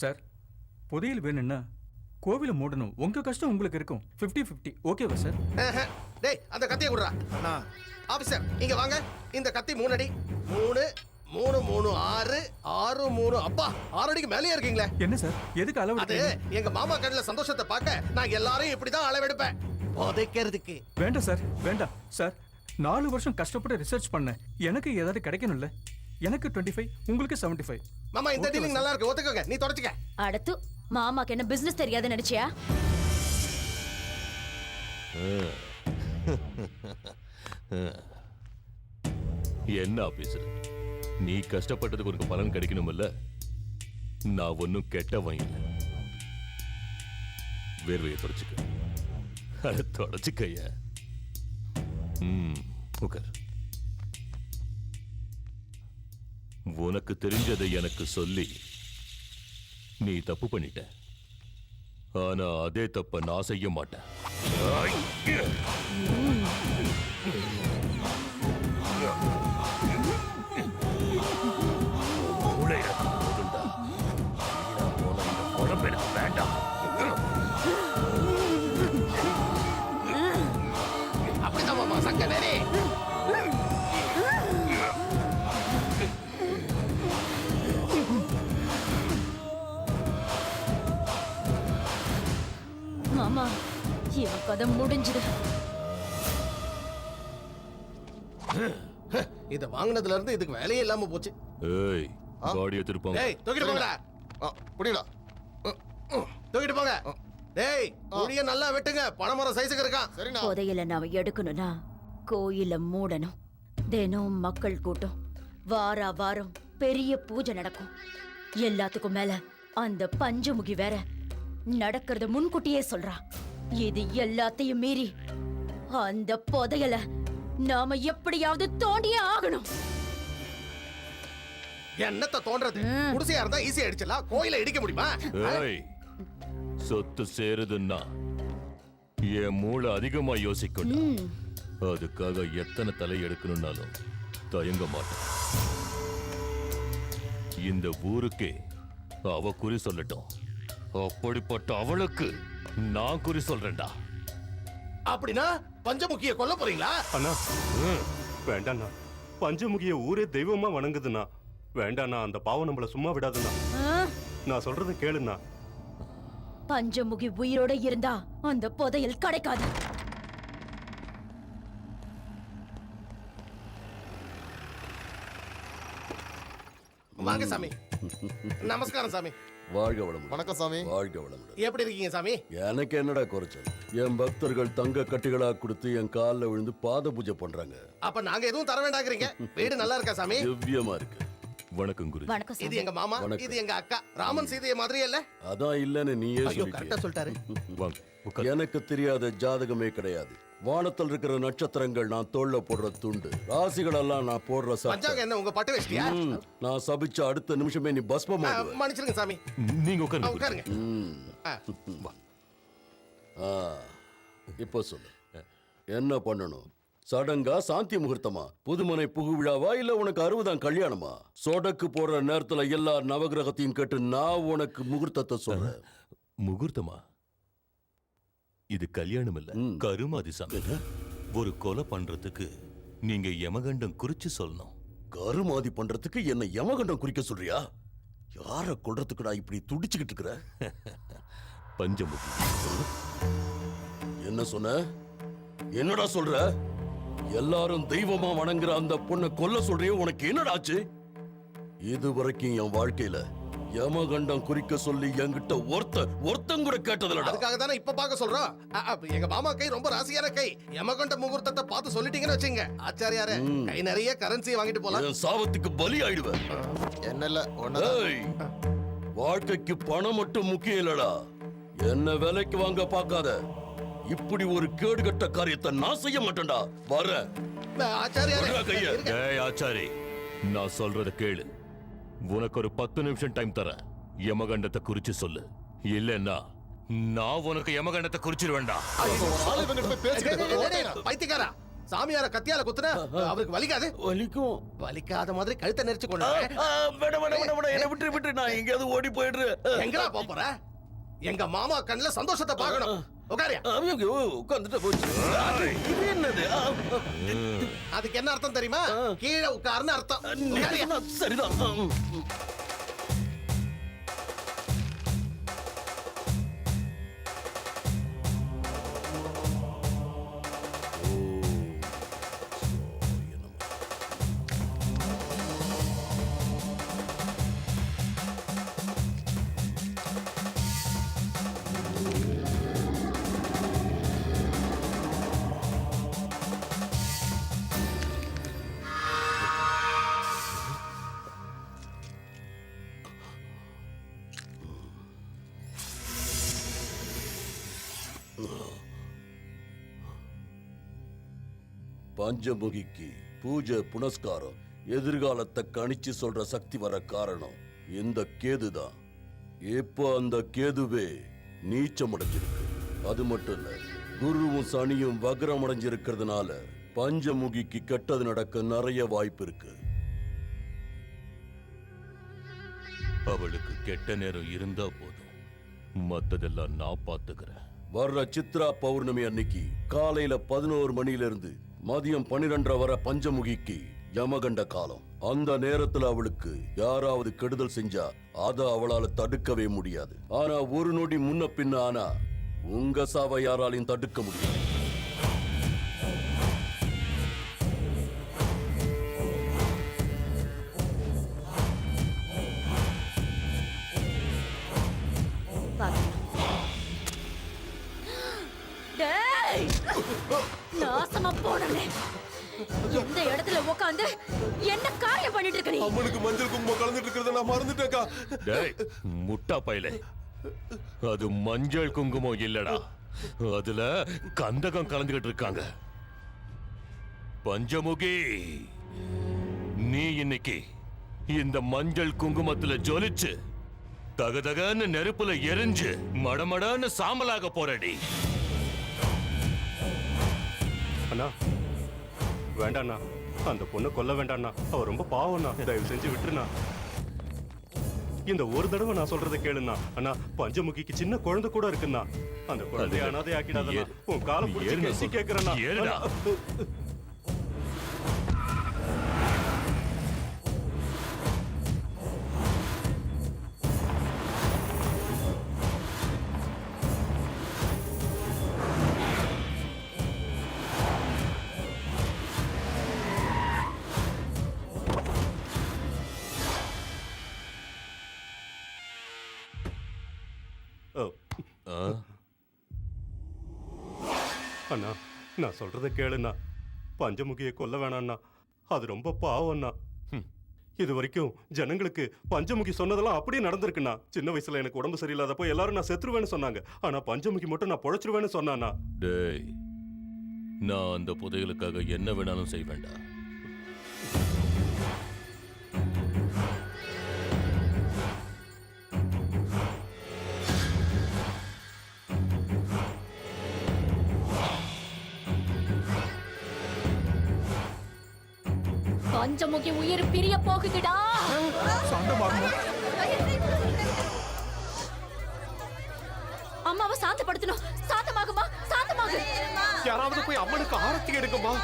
சார், புதையல் வேணும்னா கோவில மூடணும். உங்க கஷ்டம் உங்களுக்கு இருக்கும். 50-50 ஓகேவா சார்? டேய் அந்த கத்தியை குடுறா. ஆபீசர் இங்க வாங்க. இந்த கத்தி 3 அடி. 3 3 3 6 6 3. அப்பா 6 அடிக்கு மேலே இருக்கீங்களே. என்ன சார், எதுக்கு அளவு? அது எங்க மாமா கண்ணுல சந்தோஷத்தை பார்க்க நான் எல்லாரையும் இப்படிதான் அளவெடுப்பேன். புதைக்கிறதுக்கு. வேண்டாம் சார், வேண்டாம் சார். 4 வருஷம் கஷ்டப்பட்டு ரிசர்ச் பண்ணேன். எனக்கு ஏதாவது கிடைக்கணும்ல. எனக்கு 25, உங்களுக்கு 75. மாமா இந்த டீலிங் நல்லா இருக்கு, ஒத்துக்கோங்க. நீ தொடச்சுக்க. அடுத்து மாமாக்கு என்ன பிசினஸ் தெரியாது நினைச்சியா? என்ன ஆபீசர், நீ கஷ்டப்பட்டதுக்கு உனக்கு பலன் கிடைக்கணும்ல? நான் ஒன்னும் கெட்டவன் இல்லை. வேர்வையை தொடச்சுக்க. தொடச்சுக்கைய. உட்கார். உனக்கு தெரிஞ்சதை எனக்கு சொல்லி நீ தப்பு பண்ணிட்ட. ஆனா அதே தப்ப நான் செய்ய மாட்டேன். அப்படிதான் மாமா சங்கரே. மாமா இவன் கதை முடிஞ்சுது. இத வாங்குனதுல இருந்து இதுக்கு வேலையே இல்லாம போச்சு. ஏய், பாடியை திருப்பாங்க. டேய் தூக்கிட்டு போங்கடா. புடிடா. தூக்கிட்டு போங்க. டேய் குழிய நல்லா வெட்டுங்க. பணமரம் சைஸ்க்கு இருக்கான். சரிண்ணா. புதையல நாம எடுக்கணும்னா கோயில மூடணும். தினம் மக்கள் கூட்டம். வாரம் பெரிய பூஜை நடக்கும். எல்லாத்துக்கும் மேல அந்த பஞ்சமுகி வேற நடக்கிறத முன்கூட்டியே சொல்றா. இது எல்லாத்தையும் மீறி அந்த புதையல நாம எப்படியாவது தோண்டியே ஆகணும். என்னத்த தோன்றது? குடிசையா இருந்தா ஈஸியா அடிச்சலாம். கோயில இடிக்க முடியுமா? ஏய், சொத்து சேருதுன்னா என் மூளை அதிகமா யோசிக்கணும். அதுக்காக எத்தனை தலை எடுக்கணும்னாலும் தயங்க மாட்டேன். இந்த ஊருக்கே அவ குறி சொல்லட்டும். அப்படிப்பட்ட அவளுக்கு நான் குறி சொல்றேன்டா. அப்படின்னா பஞ்சமுகிய கொல்ல போறீங்களா? அண்ணா வேண்டாண்ணா. பஞ்சமுகிய ஊரே தெய்வமா வணங்குதுண்ணா. வேண்டாண்ணா, அந்த பாவம் நம்மள சும்மா விடாதுண்ணா. நான் சொல்றத கேளுண்ணா. பஞ்சமுகி உயிரோட இருந்தா அந்த புதையல் கிடைக்காது. வாங்க சாமி. நமஸ்காரம் சாமி. வாழ்க வளமுடன். வணக்கம் சாமி. வாழ்க வளமுடன். எப்படி இருக்கீங்க சாமி? எனக்கு என்னடா குறைச்சல்? என் பக்தர்கள் தங்க கட்டிகளா கொடுத்து என் காலில் விழுந்து பாத பூஜை பண்றாங்க. அப்ப நாங்க எதுவும் தர வேண்டாங்கிறீங்க? வீடு நல்லா இருக்கா சாமி? திவ்யமா இருக்கு. வணக்கம் குரு. வணக்கம் இது எங்க மாமா, வணக்கம். இது எங்க அக்கா. ராமன் சீதைய மாதிரியே இல்ல? அதான் இல்லன்னு நீயே ஐயோ, கரெக்டா சொல்லிட்டியே. சொல்லிட்டாரு. வாங்க. எனக்கு தெரியாத ஜாதகமே கிடையாது. வானத்தில் இருக்கிற நட்சத்திரங்கள் நான் தோல்ல போடுற துண்டு, ராசிகள் எல்லாம் நான் போடுற சட்டை. பஞ்சாங்க என்ன உங்க பட்டு வேஷ்டியா? நான் சபிச்ச அடுத்த நிமிஷமே நீ பஸ்மம் மன்னிச்சிருங்க சாமி. நீங்க உட்காருங்க. உட்காருங்க. இப்போ சொல்லு, என்ன பண்ணணும்? சடங்கா, சாந்தி முகூர்த்தமா, புதுமனை புகுவிழாவா, இல்ல உனக்கு 60ஆம் கல்யாணமா? சொடக்கு போடுற நேரத்துல எல்லா நவகிரகத்தையும் கேட்டு நான் உனக்கு முகூர்த்தத்தை சொல்றேன். முகூர்த்தமா? இது கல்யாணம் இல்ல, கருமாதி சாமி. ஒரு கொலை பண்றதுக்கு நீங்க யமகண்டம் குறிச்சு சொல்லணும். கருமாதி பண்றதுக்கு என்ன யமகண்டம் குறிக்க சொல்றியா? யார கொல்றதுக்கு நான் இப்படி துடிச்சுக்கிட்டு இருக்கிற? பஞ்சமுகி. என்ன சொன்ன? என்னடா சொல்ற? எல்லாரும் தெய்வமா வணங்குற அந்த பொண்ணை கொல்ல சொல்றியே, உனக்கு என்னடாச்சு? இது வரைக்கும் என் வாழ்க்கையில யமகண்டம் குறிக்க சொல்லி என்கிட்ட ஒருத்தன் கூட கேட்டதில்லடா. அதுக்காக தானே இப்ப பார்க்க சொல்றோம். எங்க மாமா கை ரொம்ப ராசியான கை. யமகண்ட முகூர்த்தத்தை பார்த்து சொல்லிட்டீங்கன்னு வச்சுங்க, ஆச்சாரியாரே கை நிறைய கரன்சி வாங்கிட்டு போலாம். என் சாபத்துக்கு பலி ஆயிடுவேன். என்னல்ல ஏய், வாழ்க்கைக்கு பணம் மட்டும் முக்கியம் இல்லடா. என்ன விலைக்கு வாங்க பார்க்காத. இப்படி ஒரு கேடுகட்ட காரியத்தை நான் செய்ய மாட்டேன்டா. வர கைய. ஏய் ஆச்சாரி, நான் சொல்றத கேளு. உனக்கு ஒரு 10 நிமிஷம் டைம் தரேன். யமகண்டத்தை குறிச்சு சொல்லு, இல்லன்னா நான் உனக்கு யமகண்டத்தை குறிச்சிருவேண்டா. பைத்தியக்காரா, சாமியார கத்தியால குத்துனா அவருக்கு வலிக்காது? வலிக்கும். வலிக்காத மாதிரி கழுத்தை நெரிச்சு கொண்டு என்ன விட்டு நான் எங்கேயாவது ஓடி போயிடுறேன். எங்கடா போற? எங்க மாமா கண்ணுல சந்தோஷத்தை பார்க்கணும். உட்காரியா? உட்கார்ந்துட்டு போச்சு. இது என்னது? அதுக்கு என்ன அர்த்தம் தெரியுமா? கீழே உட்கார்னு அர்த்தம். சரிதான். பஞ்சமுகிக்கு பூஜை புனஸ்காரம், எதிர்காலத்தை கணிச்சு சொல்ற சக்தி வர காரணம் இந்த கேதுதான். இப்போ அந்த கேதுவே நீச்சம் அடைஞ்சிருக்கு. அது மட்டும் இல்ல, குருவும் சனியும் வக்ரம் அடைஞ்சிருக்கிறதுனால பஞ்சமுகிக்கு கெட்டது நடக்க நிறைய வாய்ப்பு இருக்கு. அவளுக்கு கெட்ட நேரம் இருந்தா போதும், மத்ததெல்லாம் நான் பாத்துக்கிறேன். வர்ற சித்ரா பௌர்ணமி அன்னைக்கு காலையில 11 மணியிலிருந்து மதியம் 12 வரை பஞ்சமுகிக்கு யமகண்ட காலம். அந்த நேரத்துல அவளுக்கு யாராவது கெடுதல் செஞ்சா அத அவளால தடுக்கவே முடியாது. ஆனா ஒரு நொடி முன்ன பின்ன ஆனா உங்க சாவை யாராலையும் தடுக்க முடியாது. நாசமா போனே. எந்த இடத்துல உட்கார்ந்து என்ன காரியம் பண்ணிட்டு இருக்க நீ? அம்மனுக்கு மஞ்சள் குங்குமம் கலந்துட்டு இருக்கிறத நான் மறந்துட்டேக்கா. டேய் முட்டா பையலே, அது மஞ்சள் குங்குமம் இல்லடா, அதுல கந்தகம் கலந்துகிட்டு இருக்காங்க. பஞ்சமுகி, நீ இன்னைக்கு இந்த மஞ்சள் குங்குமத்துல ஜொலிச்சு தகதகன்னு நெருப்புல எரிஞ்சு மடமடன்னு சாம்பலாக போறடி. அண்ணா வேண்டாண்ணா, அந்த பொண்ணை கொல்ல வேண்டாண்ணா. அவ ரொம்ப பாவம்ண்ணா, தயவு செஞ்சு விட்டுருண்ணா. இந்த ஒரு தடவை நான் சொல்றதை கேளுண்ணா. அண்ணா, பஞ்சமுகிக்கு சின்ன குழந்தை கூட இருக்குண்ணா. அந்த குழந்தைய அனாதை ஆக்கிடாதண்ணா. உன் காலம் பிடிச்சி கெஞ்சி கேட்கிறேண்ணா. அண்ணா, நான் சொல்றதை கேளுண்ணா. பஞ்சமுகியை கொல்ல வேணாண்ணா, அது ரொம்ப பாவம்ண்ணா. இது வரைக்கும் ஜனங்களுக்கு பஞ்சமுகி சொன்னதெல்லாம் அப்படியே நடந்திருக்குண்ணா. சின்ன வயசுல எனக்கு உடம்பு சரியில்லாதப்போ எல்லாரும் நான் செத்துருவேன்னு சொன்னாங்க. ஆனா பஞ்சமுகி மட்டும் நான் பொழைச்சிருவேன்னு சொன்னானா. டேய், நான் அந்த புதையலுக்காக என்ன வேணாலும் செய்வேண்டா. பஞ்சமுகி உயிர் பிரிய போகுதுடா. அம்மாவை சாந்தப்படுத்தணும். சாந்தமாகுமா? சாந்தமாகு. யாராவது போய் அம்மனுக்கு ஆரத்தி எடுக்குமா?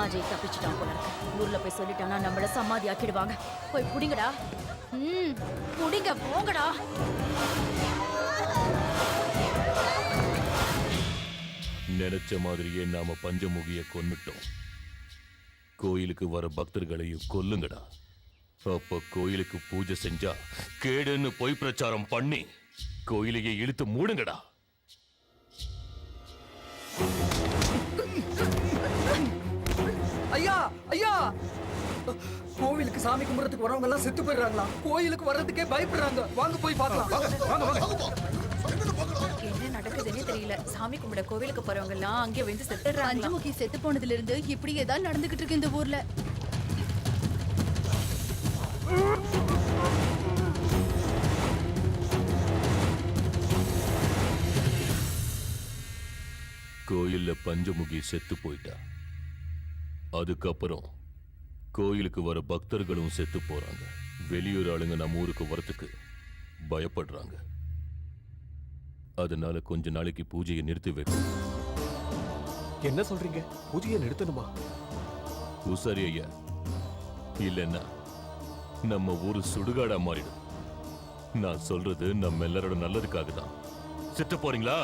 அஜய் தப்பிச்சுட்டான் போல இருக்கு. ஊர்ல போய் சொல்லிட்டானா நம்மள சமாதி ஆக்கிடுவாங்க. போய் புடிங்கடா. புடிங்க போங்கடா. நினைச்ச மாதிரியே நாம பஞ்சமுகிய கொன்னுட்டோம். கோயிலுக்கு வர பக்தர்களையும் கொல்லுங்கடா. அப்ப கோயிலுக்கு பூஜை செஞ்சா கேடுன்னு பொய் பிரச்சாரம் பண்ணி கோயிலையே இழுத்து மூடுங்கடா. ஐயா ஐயா, கோவிலுக்கு சாமி கும்பிடுறதுக்கு வரவங்க எல்லாம் செத்து போயிடுறாங்களா? கோயிலுக்கு வர்றதுக்கே பயப்படுறாங்க. வாங்க போய் பார்க்கலாம். என்ன நடக்குதுன்னே தெரியல. சாமி கும்பிட கோவிலுக்கு போறவங்க எல்லாம் அங்கே வந்து செத்துறாங்க. பஞ்சமுகி செத்து போனதுல இருந்து இப்படி ஏதாவது நடந்துகிட்டு இருக்கு இந்த ஊர்ல. கோயில்ல பஞ்சமுகி செத்து போயிட்டா. அதுக்கப்புறம் கோயிலுக்கு வர பக்தர்களும் செத்து போறாங்க. வெளியூர் ஆளுங்க நம்ம ஊருக்கு வரத்துக்கு பயப்படுறாங்க. அதனால கொஞ்ச நாளைக்கு பூஜையை நிறுத்தி வைக்கணும். என்ன சொல்றீங்க? பூஜையை நிறுத்தணுமா? உசாரி ஐயா, இல்லைன்னா நம்ம ஊரு சுடுகாடா மாறிடும். நான் சொல்றது நம்ம எல்லாரோட நல்லதுக்காக தான். சிட்ட போறீங்களா?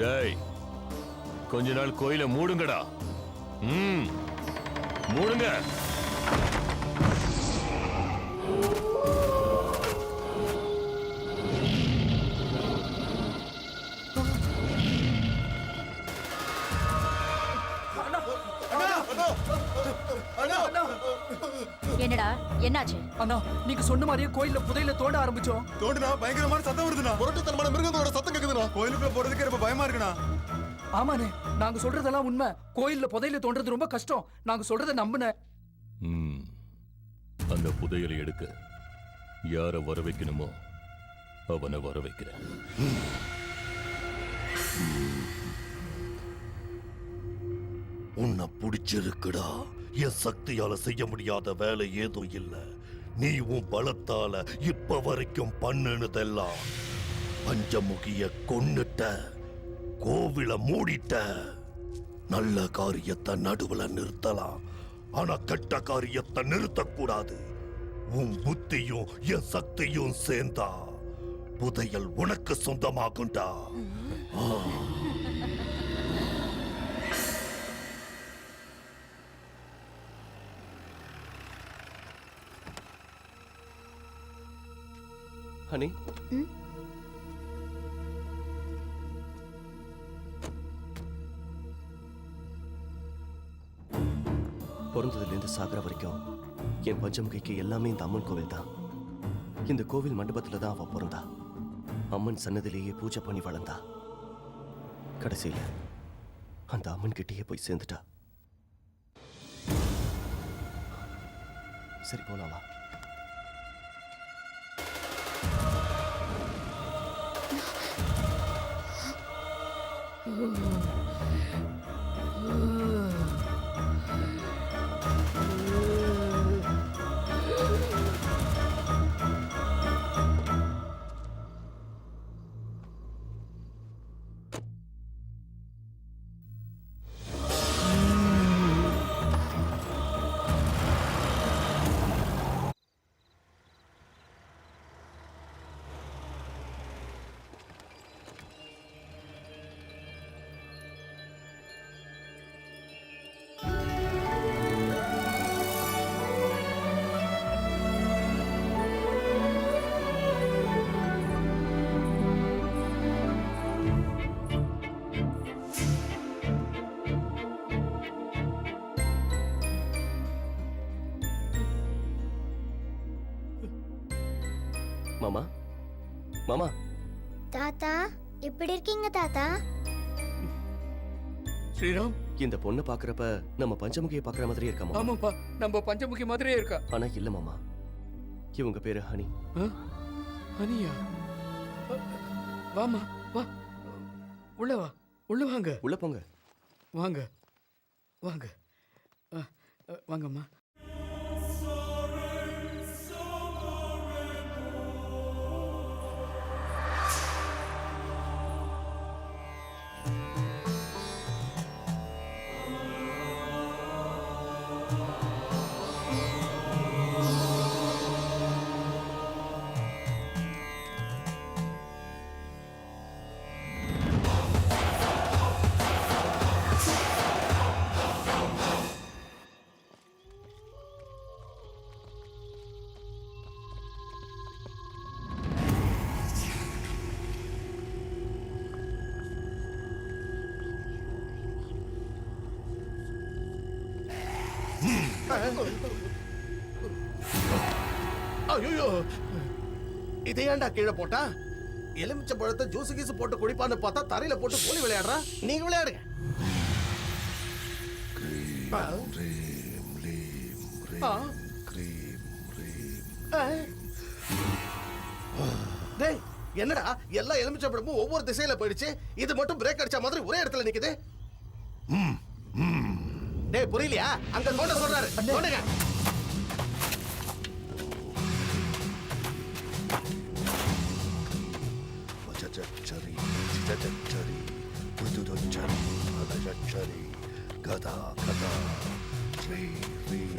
டேய், கொஞ்ச நாள் கோயிலை மூடுங்கடா. மூடுங்க. என்னடா என்னாச்சு? அண்ணா, நீங்க சொன்ன மாதிரியே கோயில்ல புதையில தோண்ட ஆரம்பிச்சோம். தோண்டுனா பயங்கரமான சத்தம் வருதுண்ணா. புரட்டுத்தனமான மிருகங்களோட சத்தம் கேக்குதுண்ணா. கோயிலுக்குள்ள போறதுக்கு ரொம்ப பயமா இருக்குண்ணா. ஆமாண்ணே, நாங்க சொல்றதெல்லாம் உண்மை. கோயில்ல புதையில தோன்றது ரொம்ப கஷ்டம். நாங்க சொல்றதை நம்புன. அந்த புதையலை எடுக்க யார வர வைக்கணுமோ அவனை வர வைக்கிறேன். உன்னை பிடிச்சிருக்குடா. என் சக்தியால செய்ய முடியாத வேலை ஏதும் இல்ல. நீ உன் பலத்தால இப்ப வரைக்கும் பண்ணுனதெல்லாம் பஞ்சமுகிய கொன்னுட்ட, கோவில மூடிட்ட. நல்ல காரியத்தை நடுவுல நிறுத்தலாம், ஆனா கெட்ட காரியத்தை நிறுத்தக்கூடாது. உன் புத்தியும் என் சக்தியும் சேர்ந்தா புதையல் உனக்கு சொந்தமாகும்டா. ஹனி, பிறந்ததுலேருந்து சாகர வரைக்கும் என் பஞ்சமுகைக்கு எல்லாமே இந்த அம்மன் கோவில் தான். இந்த கோவில் மண்டபத்துல தான் அவ பிறந்தா. அம்மன் சன்னதிலேயே பூஜை பண்ணி வளர்ந்தா. கடைசியில அந்த அம்மன் கிட்டேயே போய் சேர்ந்துட்டா. சரி போலாமா? மாமா மாமா தாத்தா எப்படி இருக்கீங்க தாத்தா? ஸ்ரீராம், இந்த பொண்ணு பாக்குறப்ப நம்ம பஞ்சமுகியை பாக்குற மாதிரி இருக்கா மாமா? ஆமாப்பா, நம்ம பஞ்சமுகி மாதிரியே இருக்கா. ஆனா இல்ல மாமா, இவங்க பேரு ஹனி. ஹனியா? வாமா வா, உள்ள வா, உள்ள வாங்க. உள்ள போங்க. வாங்க வாங்க வாங்கம்மா. ஐயோ, இதை ஏன்டா கீழே போட்டா? எலுமிச்சை பழத்தை ஜூஸ் கீஸ் போட்டு குடிப்பான்னு பார்த்தா தரையில போட்டு கோலி விளையாடுறா. நீங்க விளையாடுங்க. டேய், என்னடா எல்லா எலுமிச்சை பழமும் ஒவ்வொரு திசையில போயிடுச்சு, இது மட்டும் பிரேக் அடிச்ச மாதிரி ஒரே இடத்துல நிக்குது. டேய், புரியலையா? அங்க தோண்ட சொல்றாரு, தோண்டுங்க. Chari, chari, chari, chari, gada, gada, Shri, Rim,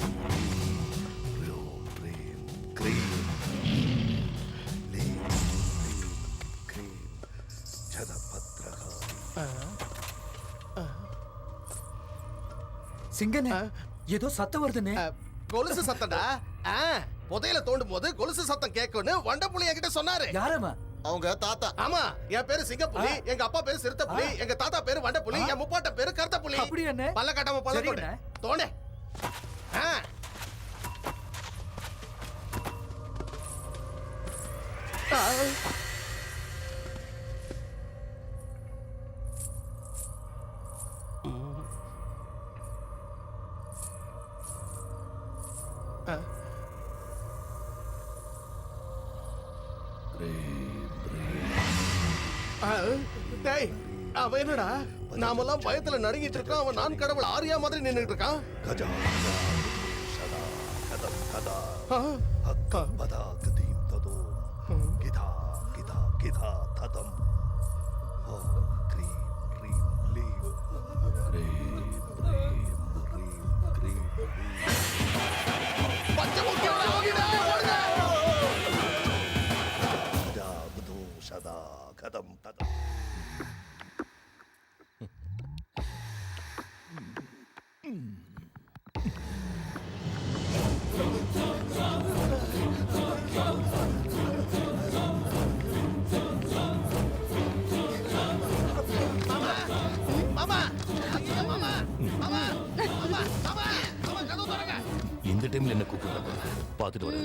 Rim, Rim, Krim, Lim, Krim, Chadapatraha. சிங்கனே, ஏதோ சத்தம் வருதுனே. கொலுசு சத்தம்டா. புதையில தோண்டும் போது கொலுசு சத்தம் கேட்கும்னு வண்டப்புலி என்கிட்ட சொன்னாரு. யாரம்மா? அவங்க தாத்தா. ஆமா, என் பேரு சிங்கப்புலி, எங்க அப்பா பேரு சிறுத்தைப்புலி, எங்க தாத்தா பேரு வண்டப்புலி, என் முப்பாட்ட பேரு கருத்தப்புலி. அப்படி என்ன? பல்ல கட்டாம பல்ல தோண்டு. தோண்டு. டேய், அவன் என்னடா நாமெல்லாம் பயத்துல நடுங்கிட்டு இருக்கான், அவன் நான் கடவுள் ஆரியா மாதிரி நின்னுட்டு இருக்கான். Gada, Shada, Kadam, Kada, Hakka, Bada, Kadim, Tado, Gita, Gita, Gita, Tadam, Krim, Rim, Lim, Krim, Rim, Rim, Krim, பஞ்சமுக்கியோட ஓடிடா, ஓடுங்க. Gada, Budu, Shada, Kadam, Tadam. இந்த டைம்ல என்ன கூப்பிடுறாங்க? பார்த்துட்டு வரேன்.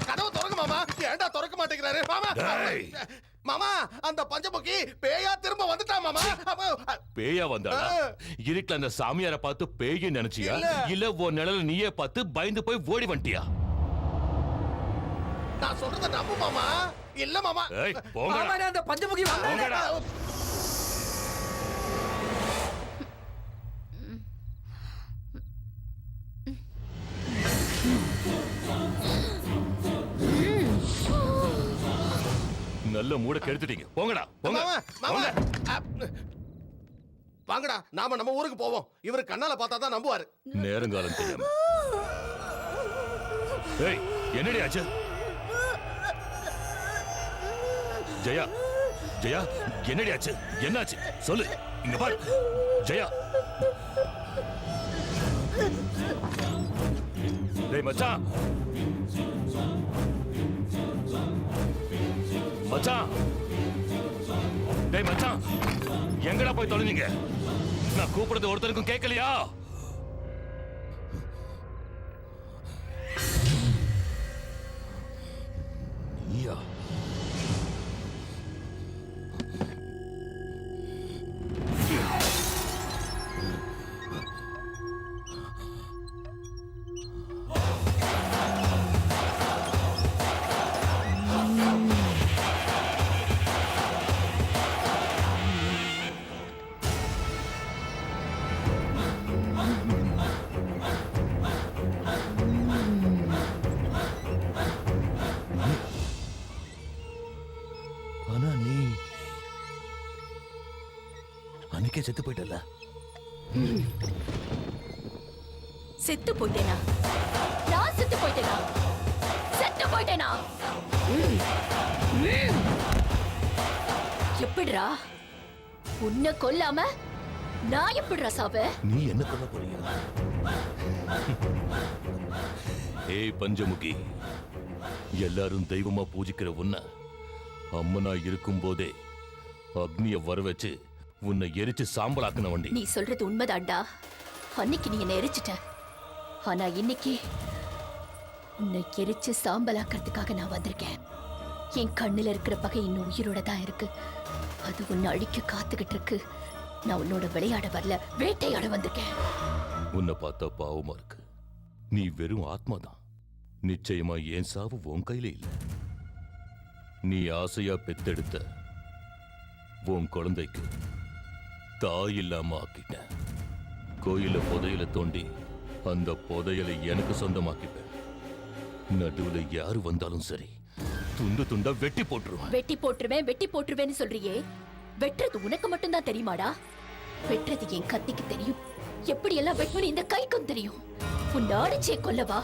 கதவு திறங்க மாமா. ஏன்டா திறக்க மாட்டேங்கிறாரு மாமா? மாமா, அந்த பஞ்சமுகி பேயா திரும்ப வந்துட்டா மாமா. பேயா வந்தாடா? இருட்டுல அந்த சாமியார பார்த்து பேய் நினைச்சியா? இல்ல உன் நிழல நீயே பார்த்து பயந்து போய் ஓடி வந்துட்டியா? நான் சொல்றத நம்பு மாமா. இல்ல மாமா. ஏய், போங்கடா. மாமா, அந்த பஞ்சமுகி போங்கடா. நல்ல மூட கெடுத்துட்டீங்க. போங்கடா, போங்க. மாமா, வாங்கடா, நாம நம்ம ஊருக்கு போவோம். இவரு கண்ணால பார்த்தா தான் நம்புவாரு. நேரங்காலம் தெரியாம. ஏய், என்னடி ஆச்சு? ஜெயா, ஜெயா, என்னடி ஆச்சு? என்னாச்சு? சொல்லு. இங்க பாரு. ஜெயா. டேய் மச்சான். மச்சான். டேய் மச்சான். எங்கடா போய் தொலைஞ்சீங்க? நான் கூப்பிடுறது ஒருத்தருக்கும் கேட்கலையா? நீயா? ஆனா நீ அன்னைக்கே செத்து போயிட்டல. செத்து போயிட்டேனா? நான் செத்து போயிட்டேனா? செத்து போயிட்டேனா? எப்படிடா உன்னை கொல்லாம நான் எப்படிடா சாவ? நீ என்ன பண்ண போறீங்க? ஏய் பஞ்சமுகி, எல்லாரும் தெய்வமா பூஜிக்கிற உன்னை அம்மனா இருக்கும் போதே அக்னிய வர வச்சு உன்னை எரிச்சு சாம்பலாக்குன வண்டி. நீ சொல்றது உண்மைதான்டா. அன்னைக்கு நீ என்ன எரிச்சிட்ட. ஆனா இன்னைக்கு உன்னை எரிச்சு சாம்பலாக்கிறதுக்காக நான் வந்திருக்கேன். என் கண்ணுல இருக்கிற பகை இன்னும் உயிரோட தான் இருக்கு. அது உன்னை அழிக்க காத்துக்கிட்டு இருக்கு. நான் உன்னோட விளையாட வரல, வேட்டையாட வந்திருக்கேன். உன்னை பார்த்தா பாவமா இருக்கு. நீ வெறும் ஆத்மாதான். நிச்சயமா என் சாவு உன் கையில இல்ல. நீ ஆசையா பெத்தெடுத்த உன் குழந்தைக்கு தாய் இல்லாம ஆக்கிட்ட. கோயில புதையல தோண்டி அந்த புதையலை எனக்கு சொந்தமாக்கிப்பேன். நடுவுல யாரு வந்தாலும் சரி, துண்டு துண்டா வெட்டி போட்டுருவேன். வெட்டி போட்டுருவேன், வெட்டி போட்டுருவேன்னு சொல்றியே, வெட்டுறது உனக்கு மட்டும்தான் தெரியுமாடா? வெட்டுறது என் கத்திக்கு தெரியும். எப்படி எல்லாம் வெட்டுன்னு இந்த கைக்கும் தெரியும். உன்னை அடிச்சே கொல்லவா,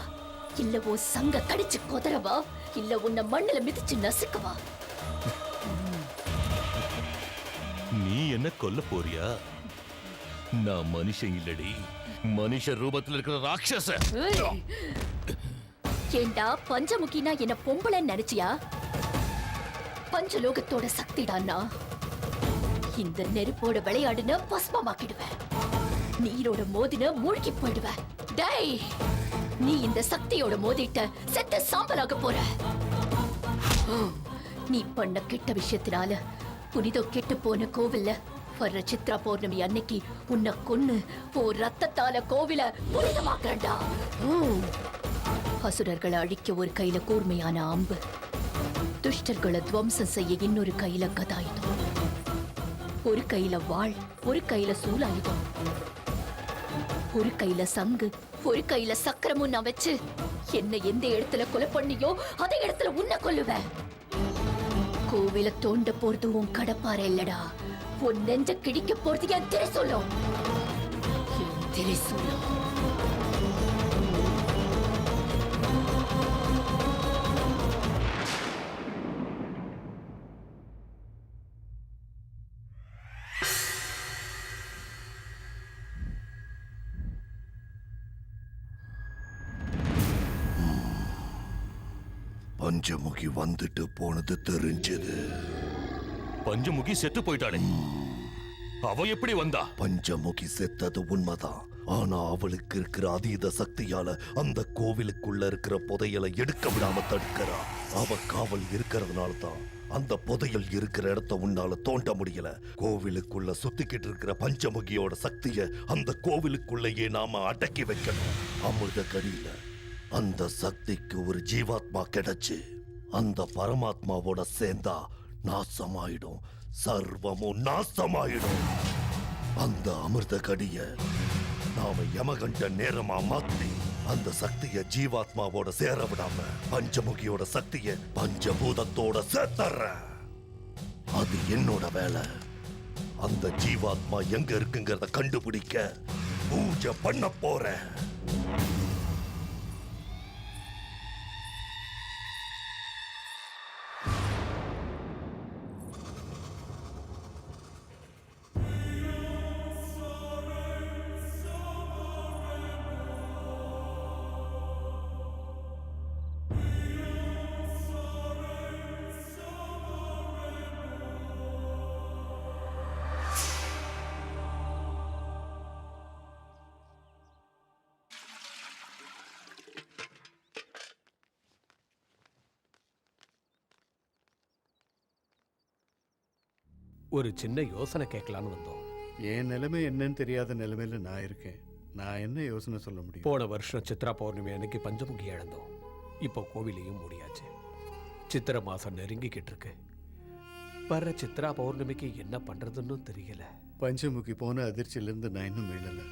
இல்ல உன் சங்க கடிச்சு கொதறவா, இல்ல உன்னை மண்ணுல மிதிச்சு நசுக்கவா? நீ என்ன கொல்ல போறியா? நான் மனுஷன் இல்லடி, மனுஷ ரூபத்தில் இருக்கிற ராட்சச. ஏண்டா பஞ்சமுகினா என்ன பொம்பளைன்னு நினைச்சியா? பஞ்சலோகத்தோட சக்திடான்னா இந்த நெருப்போட விளையாடுன பஸ்மமாக்கிடுவேன். நீரோட மோதின மூழ்கி போயிடுவேன். டேய், நீ இந்த சக்தியோட மோதிட்ட செத்த சாம்பலாக போற. நீ பண்ண கெட்ட விஷயத்தினால புனிதோ கெட்டு போன கோவில்ல வர்ற சித்ரா பௌர்ணமி அன்னைக்கு உன்னை கொன்னு ரத்தத்தால கோவில புனிதமாக்குறா. அசுரர்களை அழிக்க ஒரு கையில கூர்மையான அம்பு, துஷ்டர்களை துவம்சம் செய்ய இன்னொரு கையில கதாயுதம், ஒரு கையில வாள், ஒரு கையில சூலாயுதம், ஒரு கையில சங்கு, ஒரு கையில சக்கரமும் நான் வச்சு என்ன எந்த இடத்துல கொலை பண்ணியோ அதே இடத்துல உன்னை கொல்லுவேன். கோவில தோண்ட போறது உன் கடப்பாறை இல்லடா, உன் நெஞ்ச கிடிக்க போறது என் திரிசூலம். என் திரிசூலம். பஞ்சமுகி வந்துட்டு போனது தெரிஞ்சது. பஞ்சமுகி செத்து போயிட்டாளே, அவ எப்படி வந்தா? பஞ்சமுகி செத்தது உண்மைதான். ஆனா அவளுக்கு இருக்கிற அதீத சக்தியால அந்த கோவிலுக்குள்ள இருக்கிற புதையலை எடுக்க விடாம தடுக்கிறா. அவ காவல் இருக்கிறதுனால தான் அந்த புதையல் இருக்கிற இடத்த உன்னால தோண்ட முடியல. கோவிலுக்குள்ள சுத்திக்கிட்டு இருக்கிற பஞ்சமுகியோட சக்திய அந்த கோவிலுக்குள்ளேயே நாம அடக்கி வைக்கணும். அமிர்த கடியில அந்த சக்திக்கு ஒரு ஜீவாத்மா கிடைச்சு அந்த பரமாத்மாவோட சேர்ந்தா நாசமாயிடும், சர்வமும் நாசமாயிடும். அந்த அமிர்த கடிய நாம யமகண்ட நேரமா மாத்தி அந்த சக்திய ஜீவாத்மாவோட சேர விடாம பஞ்சமுகியோட சக்திய பஞ்சபூதத்தோட சேர்த்தற. அது என்னோட வேலை. அந்த ஜீவாத்மா எங்க இருக்குங்கிறத கண்டுபிடிக்க பூஜை பண்ண போறேன். ஒரு சின்ன யோசனை கேட்கலான்னு வந்தோம். என் நிலைமை என்னன்னு தெரியாத நிலைமையில நான் இருக்கேன். நான் என்ன யோசனை சொல்ல முடியும்? போன வருஷம் சித்ரா பௌர்ணமி அன்னைக்கு பஞ்சமுகி இழந்தோம். இப்போ கோவிலையும் மூடியாச்சு. சித்திரை மாசம் நெருங்கிக்கிட்டு இருக்கு. வர்ற சித்ரா பௌர்ணமிக்கு என்ன பண்றதுன்னு தெரியல. பஞ்சமுகி போன அதிர்ச்சியிலிருந்து நான் இன்னும் மீளல.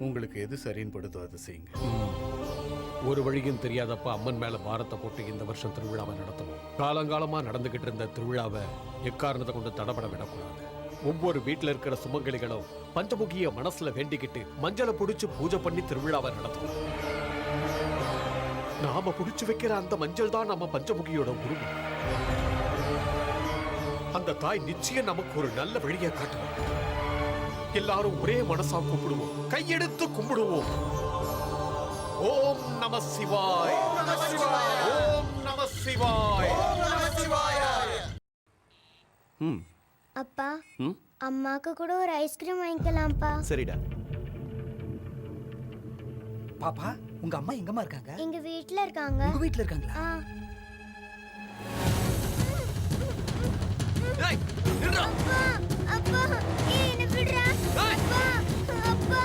உங்களுக்கு எது சரின்னு படுதோ அதை செய்யுங்க. ஒரு வழியும் தெரியாதப்ப அம்மன் மேல பாரத்தை போட்டு இந்த வருஷம் திருவிழாவை நடத்தணும். காலங்காலமா நடந்துகிட்டு இருந்த திருவிழாவை எக்காரணத்தை கொண்டு தடபட விடக்கூடாது. ஒவ்வொரு வீட்டுல இருக்கிற சுமங்கலிகளும் பஞ்சமுகிய மனசுல வேண்டிக்கிட்டு மஞ்சளை புடிச்சு பூஜை பண்ணி திருவிழாவை நடத்தணும். நாம புடிச்சு வைக்கிற அந்த மஞ்சள் தான் நம்ம பஞ்சமுகியோட உருவம். அந்த தாய் நிச்சயம் நமக்கு ஒரு நல்ல வழியை காட்டுவோம். எல்லாரும் ஒரே மனசா கும்பிடுவோம், கையெடுத்து கும்பிடுவோம். ஓம் நம சிவாய், ஓம் நம சிவாய். அப்பா அம்மாக்கு கூட ஒரு ஐஸ்கிரீம் வாங்கிக்கலாம்ப்பா. சரிடா. பாப்பா உங்க அம்மா எங்கம்மா இருக்காங்க? எங்க வீட்ல இருக்காங்க. உங்க வீட்ல இருக்காங்களா? அப்பா என்ன விடுறா? அப்பா அப்பா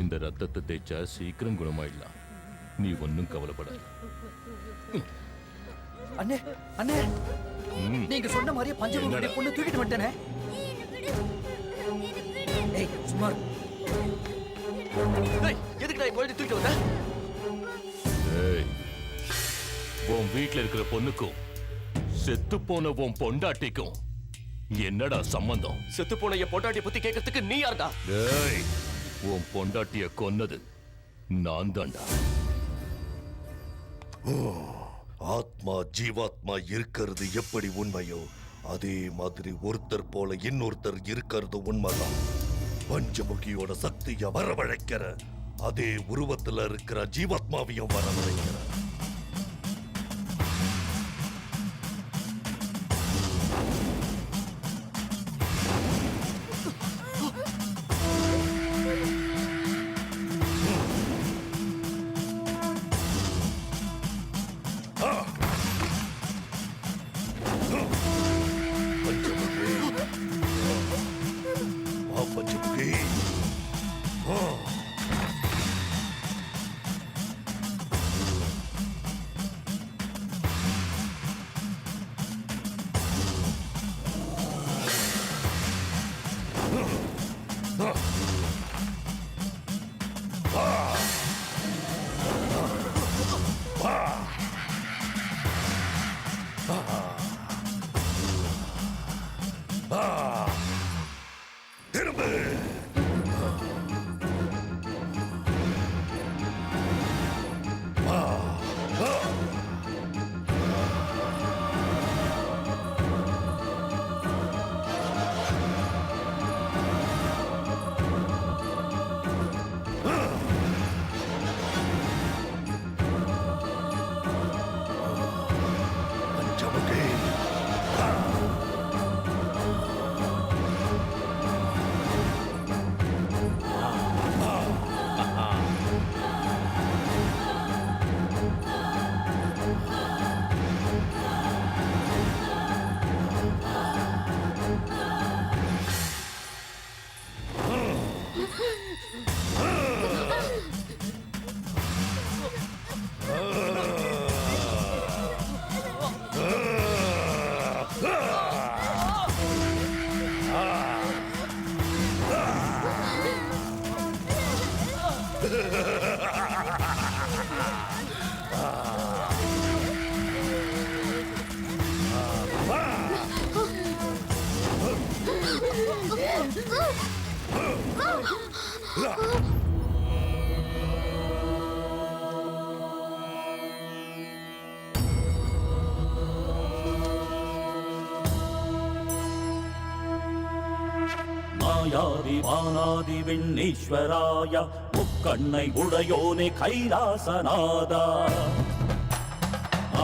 இந்த ரத்தத்தை தேய்ச்சா சீக்கிரம் குணமாயிடலாம். நீ ஒன்னும் கவலைப்படாத. அண்ணே அண்ணே நீங்க சொன்ன மாதிரியே பஞ்சமுகியோட பொண்ணு தூக்கிட்டு வந்துட்டேனே. ஏய் சும்மா எதுக்கு நான் போயிட்டு தூக்கிட்டு வந்தேன்? ஏய், உன் வீட்ல இருக்கிற பொண்ணுக்கும் செத்து போன உன் பொண்டாட்டிக்கும் என்னடா சம்பந்தம்? செத்து போன என் பொண்டாட்டி பத்தி கேட்கறதுக்கு நீ யாருடா? ஏய், உன் பொண்டாட்டிய கொன்னது நான் தான்டா. ஆத்மா ஜீவாத்மா இருக்கிறது எப்படி உண்மையோ அதே மாதிரி ஒருத்தர் போல இன்னொருத்தர் இருக்கிறது உண்மைதான். பஞ்சமுகியோட சக்தியை வரவழைக்கிற அதே உருவத்துல இருக்கிற ஜீவாத்மாவையும் வரவழைக்கிற. மாயாதி வானாதி விண்ணீஸ்வராய முக்கண்ணை உடையோனே கைலாசநாதா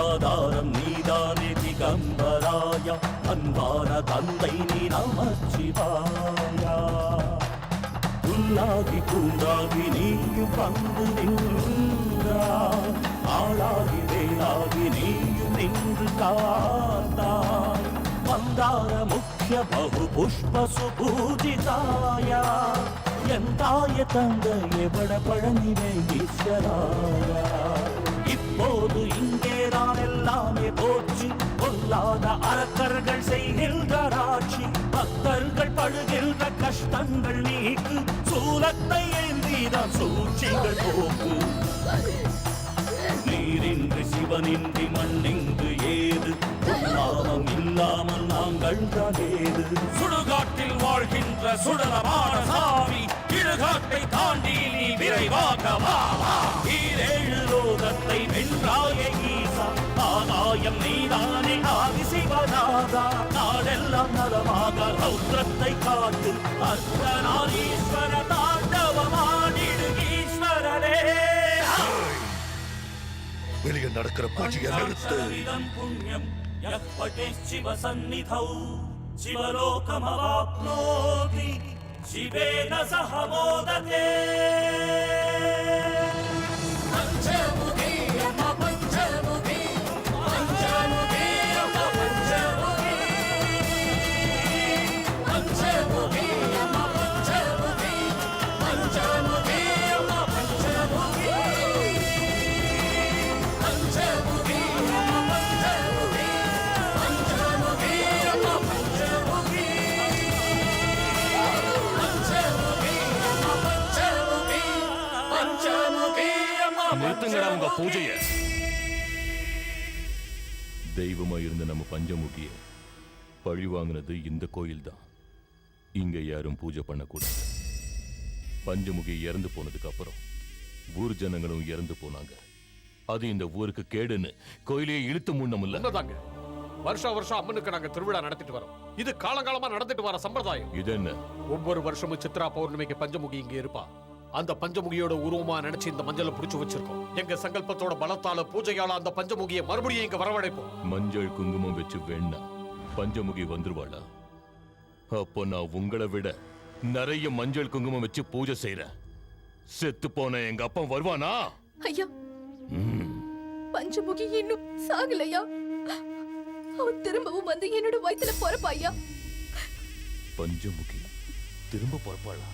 ஆதாரம் நீதானே திகம்பராய அன்பான தந்தை நீ நமச்சிவாயா புல்லாகி பூண்டாகி நீயும் வந்து நின்றாய் ஆளாகி வேளாகி நீயும் நின்று காத்தாய் ಮಂದಾರ ಮುಖ್ಯ ಬಹು ಪುಷ್ಪ ಸುಪೂಜಿತಾಯ ಎಂತಾಯ ತಂದೆಯ ಬಡಪழனிவே ஈஸ்வராய இப்போது இங்கே தான் எல்லாமே போச்சு பொல்லாத அரக்கர்கள் செய்கின்ற ஆட்சி பக்தர்கள் படுகின்ற கஷ்டங்கள் நீக்கு சூலத்தை ஏந்திதான் சூழ்ச்சிகள் போக்கு நீரின்றி சிவனின்றி மண்ணிங்கு ஏது நாமம் இல்லாமல் நாங்கள் தான் ஏது சுடுகாட்டில் வாழ்கின்ற சுடலமான சாமி இடுகாட்டை தாண்டி நீ விரைவாக வா ஈரேழு லோகத்தை வென்றாய ஈசா ஆகாயம் நீதானே ஆதி சிவநாதா நாடெல்லாம் நலமாக ரௌத்ரத்தை காட்டு அர்த்தநாரீஸ்வர தாண்டவமாடிடு ஈஸ்வரனே வெளியே நடக்கிற பூஜையை நிறுத்து. புண்ணியம் யப்படே சிவ சந்நிதௌ சிவலோகமவாப்னோதி சிவேன சஹ மோததே பஞ்சமுகி அம்ம பஞ்சமுகி பஞ்சமுகி அம்ம பஞ்சமுகி பஞ்சமுகி அம்ம பஞ்சமுகி பஞ்சமுகி அம்ம பஞ்சமுகி நிறுத்துங்கடா உங்க பூஜைய. தெய்வமா இருந்த நம்ம பஞ்சமுகிய பழி வாங்கினது இந்த கோயில் தான். இங்க யாரும் பூஜை பண்ணக்கூடாது. பஞ்சமுகி இறந்து போனதுக்கு அப்புறம் ஊர் ஜனங்களும் இறந்து போனாங்க. அது இந்த ஊருக்கு கேடுன்னு கோயிலையே இழுத்து மூடணும்ல. உண்மைதாங்க. வருஷம் வருஷம் அம்மனுக்கு நாங்க திருவிழா நடத்திட்டு வரோம். இது காலங்காலமா நடந்துட்டு வர சம்பிரதாயம். இது என்ன? ஒவ்வொரு வருஷமும் சித்ரா பௌர்ணமிக்கு பஞ்சமுகி இங்க இருப்பா. அந்த பஞ்சமுகியோட உருவமா நினைச்சு இந்த மஞ்சளை புடிச்சு வச்சிருக்கோம். எங்க சங்கல்பத்தோட பலத்தால பூஜையால அந்த பஞ்சமுகியை மறுபடியும் இங்க வரவழைப்போம். மஞ்சள் குங்குமம் வச்சு வேணா பஞ்சமுகி வந்துருவாளா? அப்போ நான் உங்களை விட நிறைய மஞ்சள் குங்குமம் வச்சு பூஜை செய்யறேன். செத்து போன எங்க அப்பா வருவானா? ஐயா, பஞ்சமுகி இன்னும் சாகலையா? அவன் திரும்பவும் வந்து என்னோட வயித்துல பொறப்பா ஐயா. பஞ்சமுகி திரும்ப பொறப்பாளா?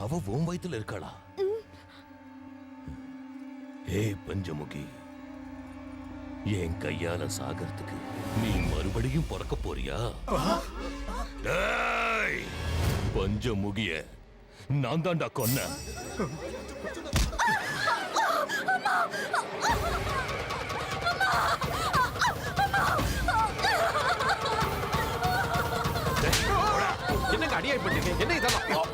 அவ உன் வயித்துல இருக்காளா? ஏய் பஞ்சமுகி, என் கையால சாகறதுக்கு நீ மறுபடியும் பிறக்க போறியா? பஞ்சமுகிய நான் தான்டா கொன்ன. என்னங்க அடியாய் பண்ணீங்க? என்ன இதெல்லாம்?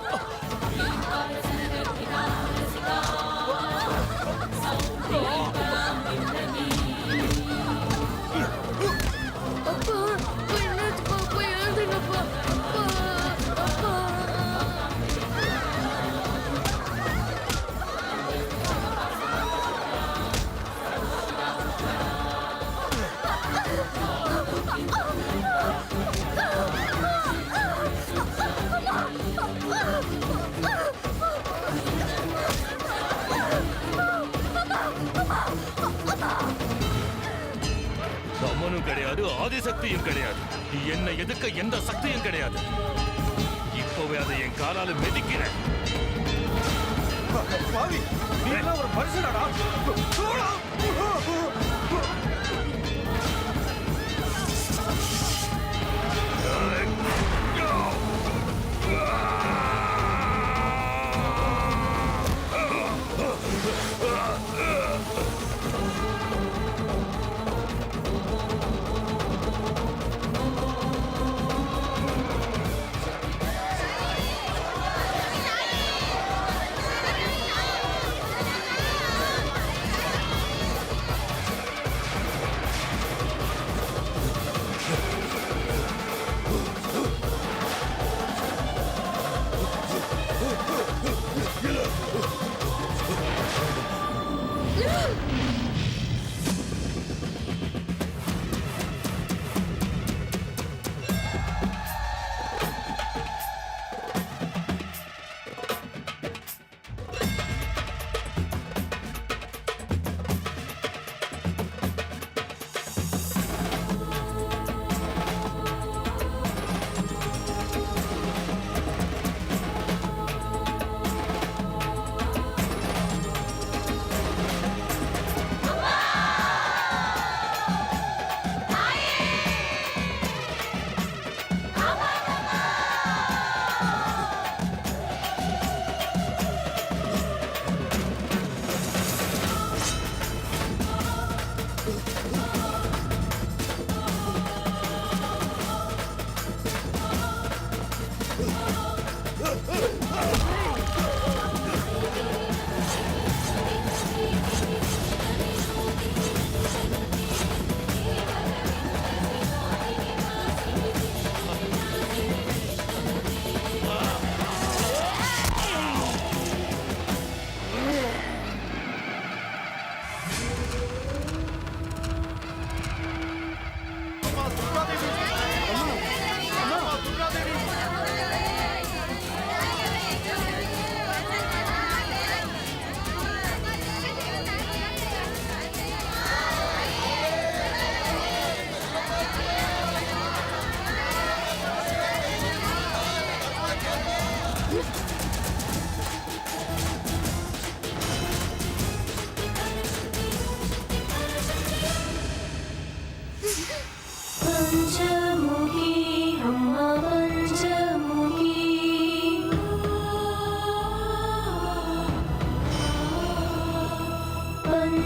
அம்மனும் கிடையாது, ஆதிசக்தியும் கிடையாது. என்னை எதுக்க எந்த சக்தியும் கிடையாது. இப்பவே அதை என் காலால மிதிக்கிறேன். நீ எல்லாம் ஒரு மனுஷனாடா?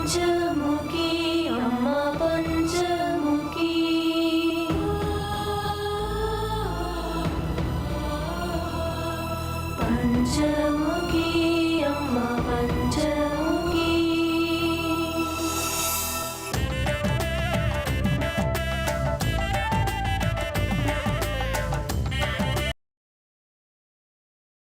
பஞ்சமுகி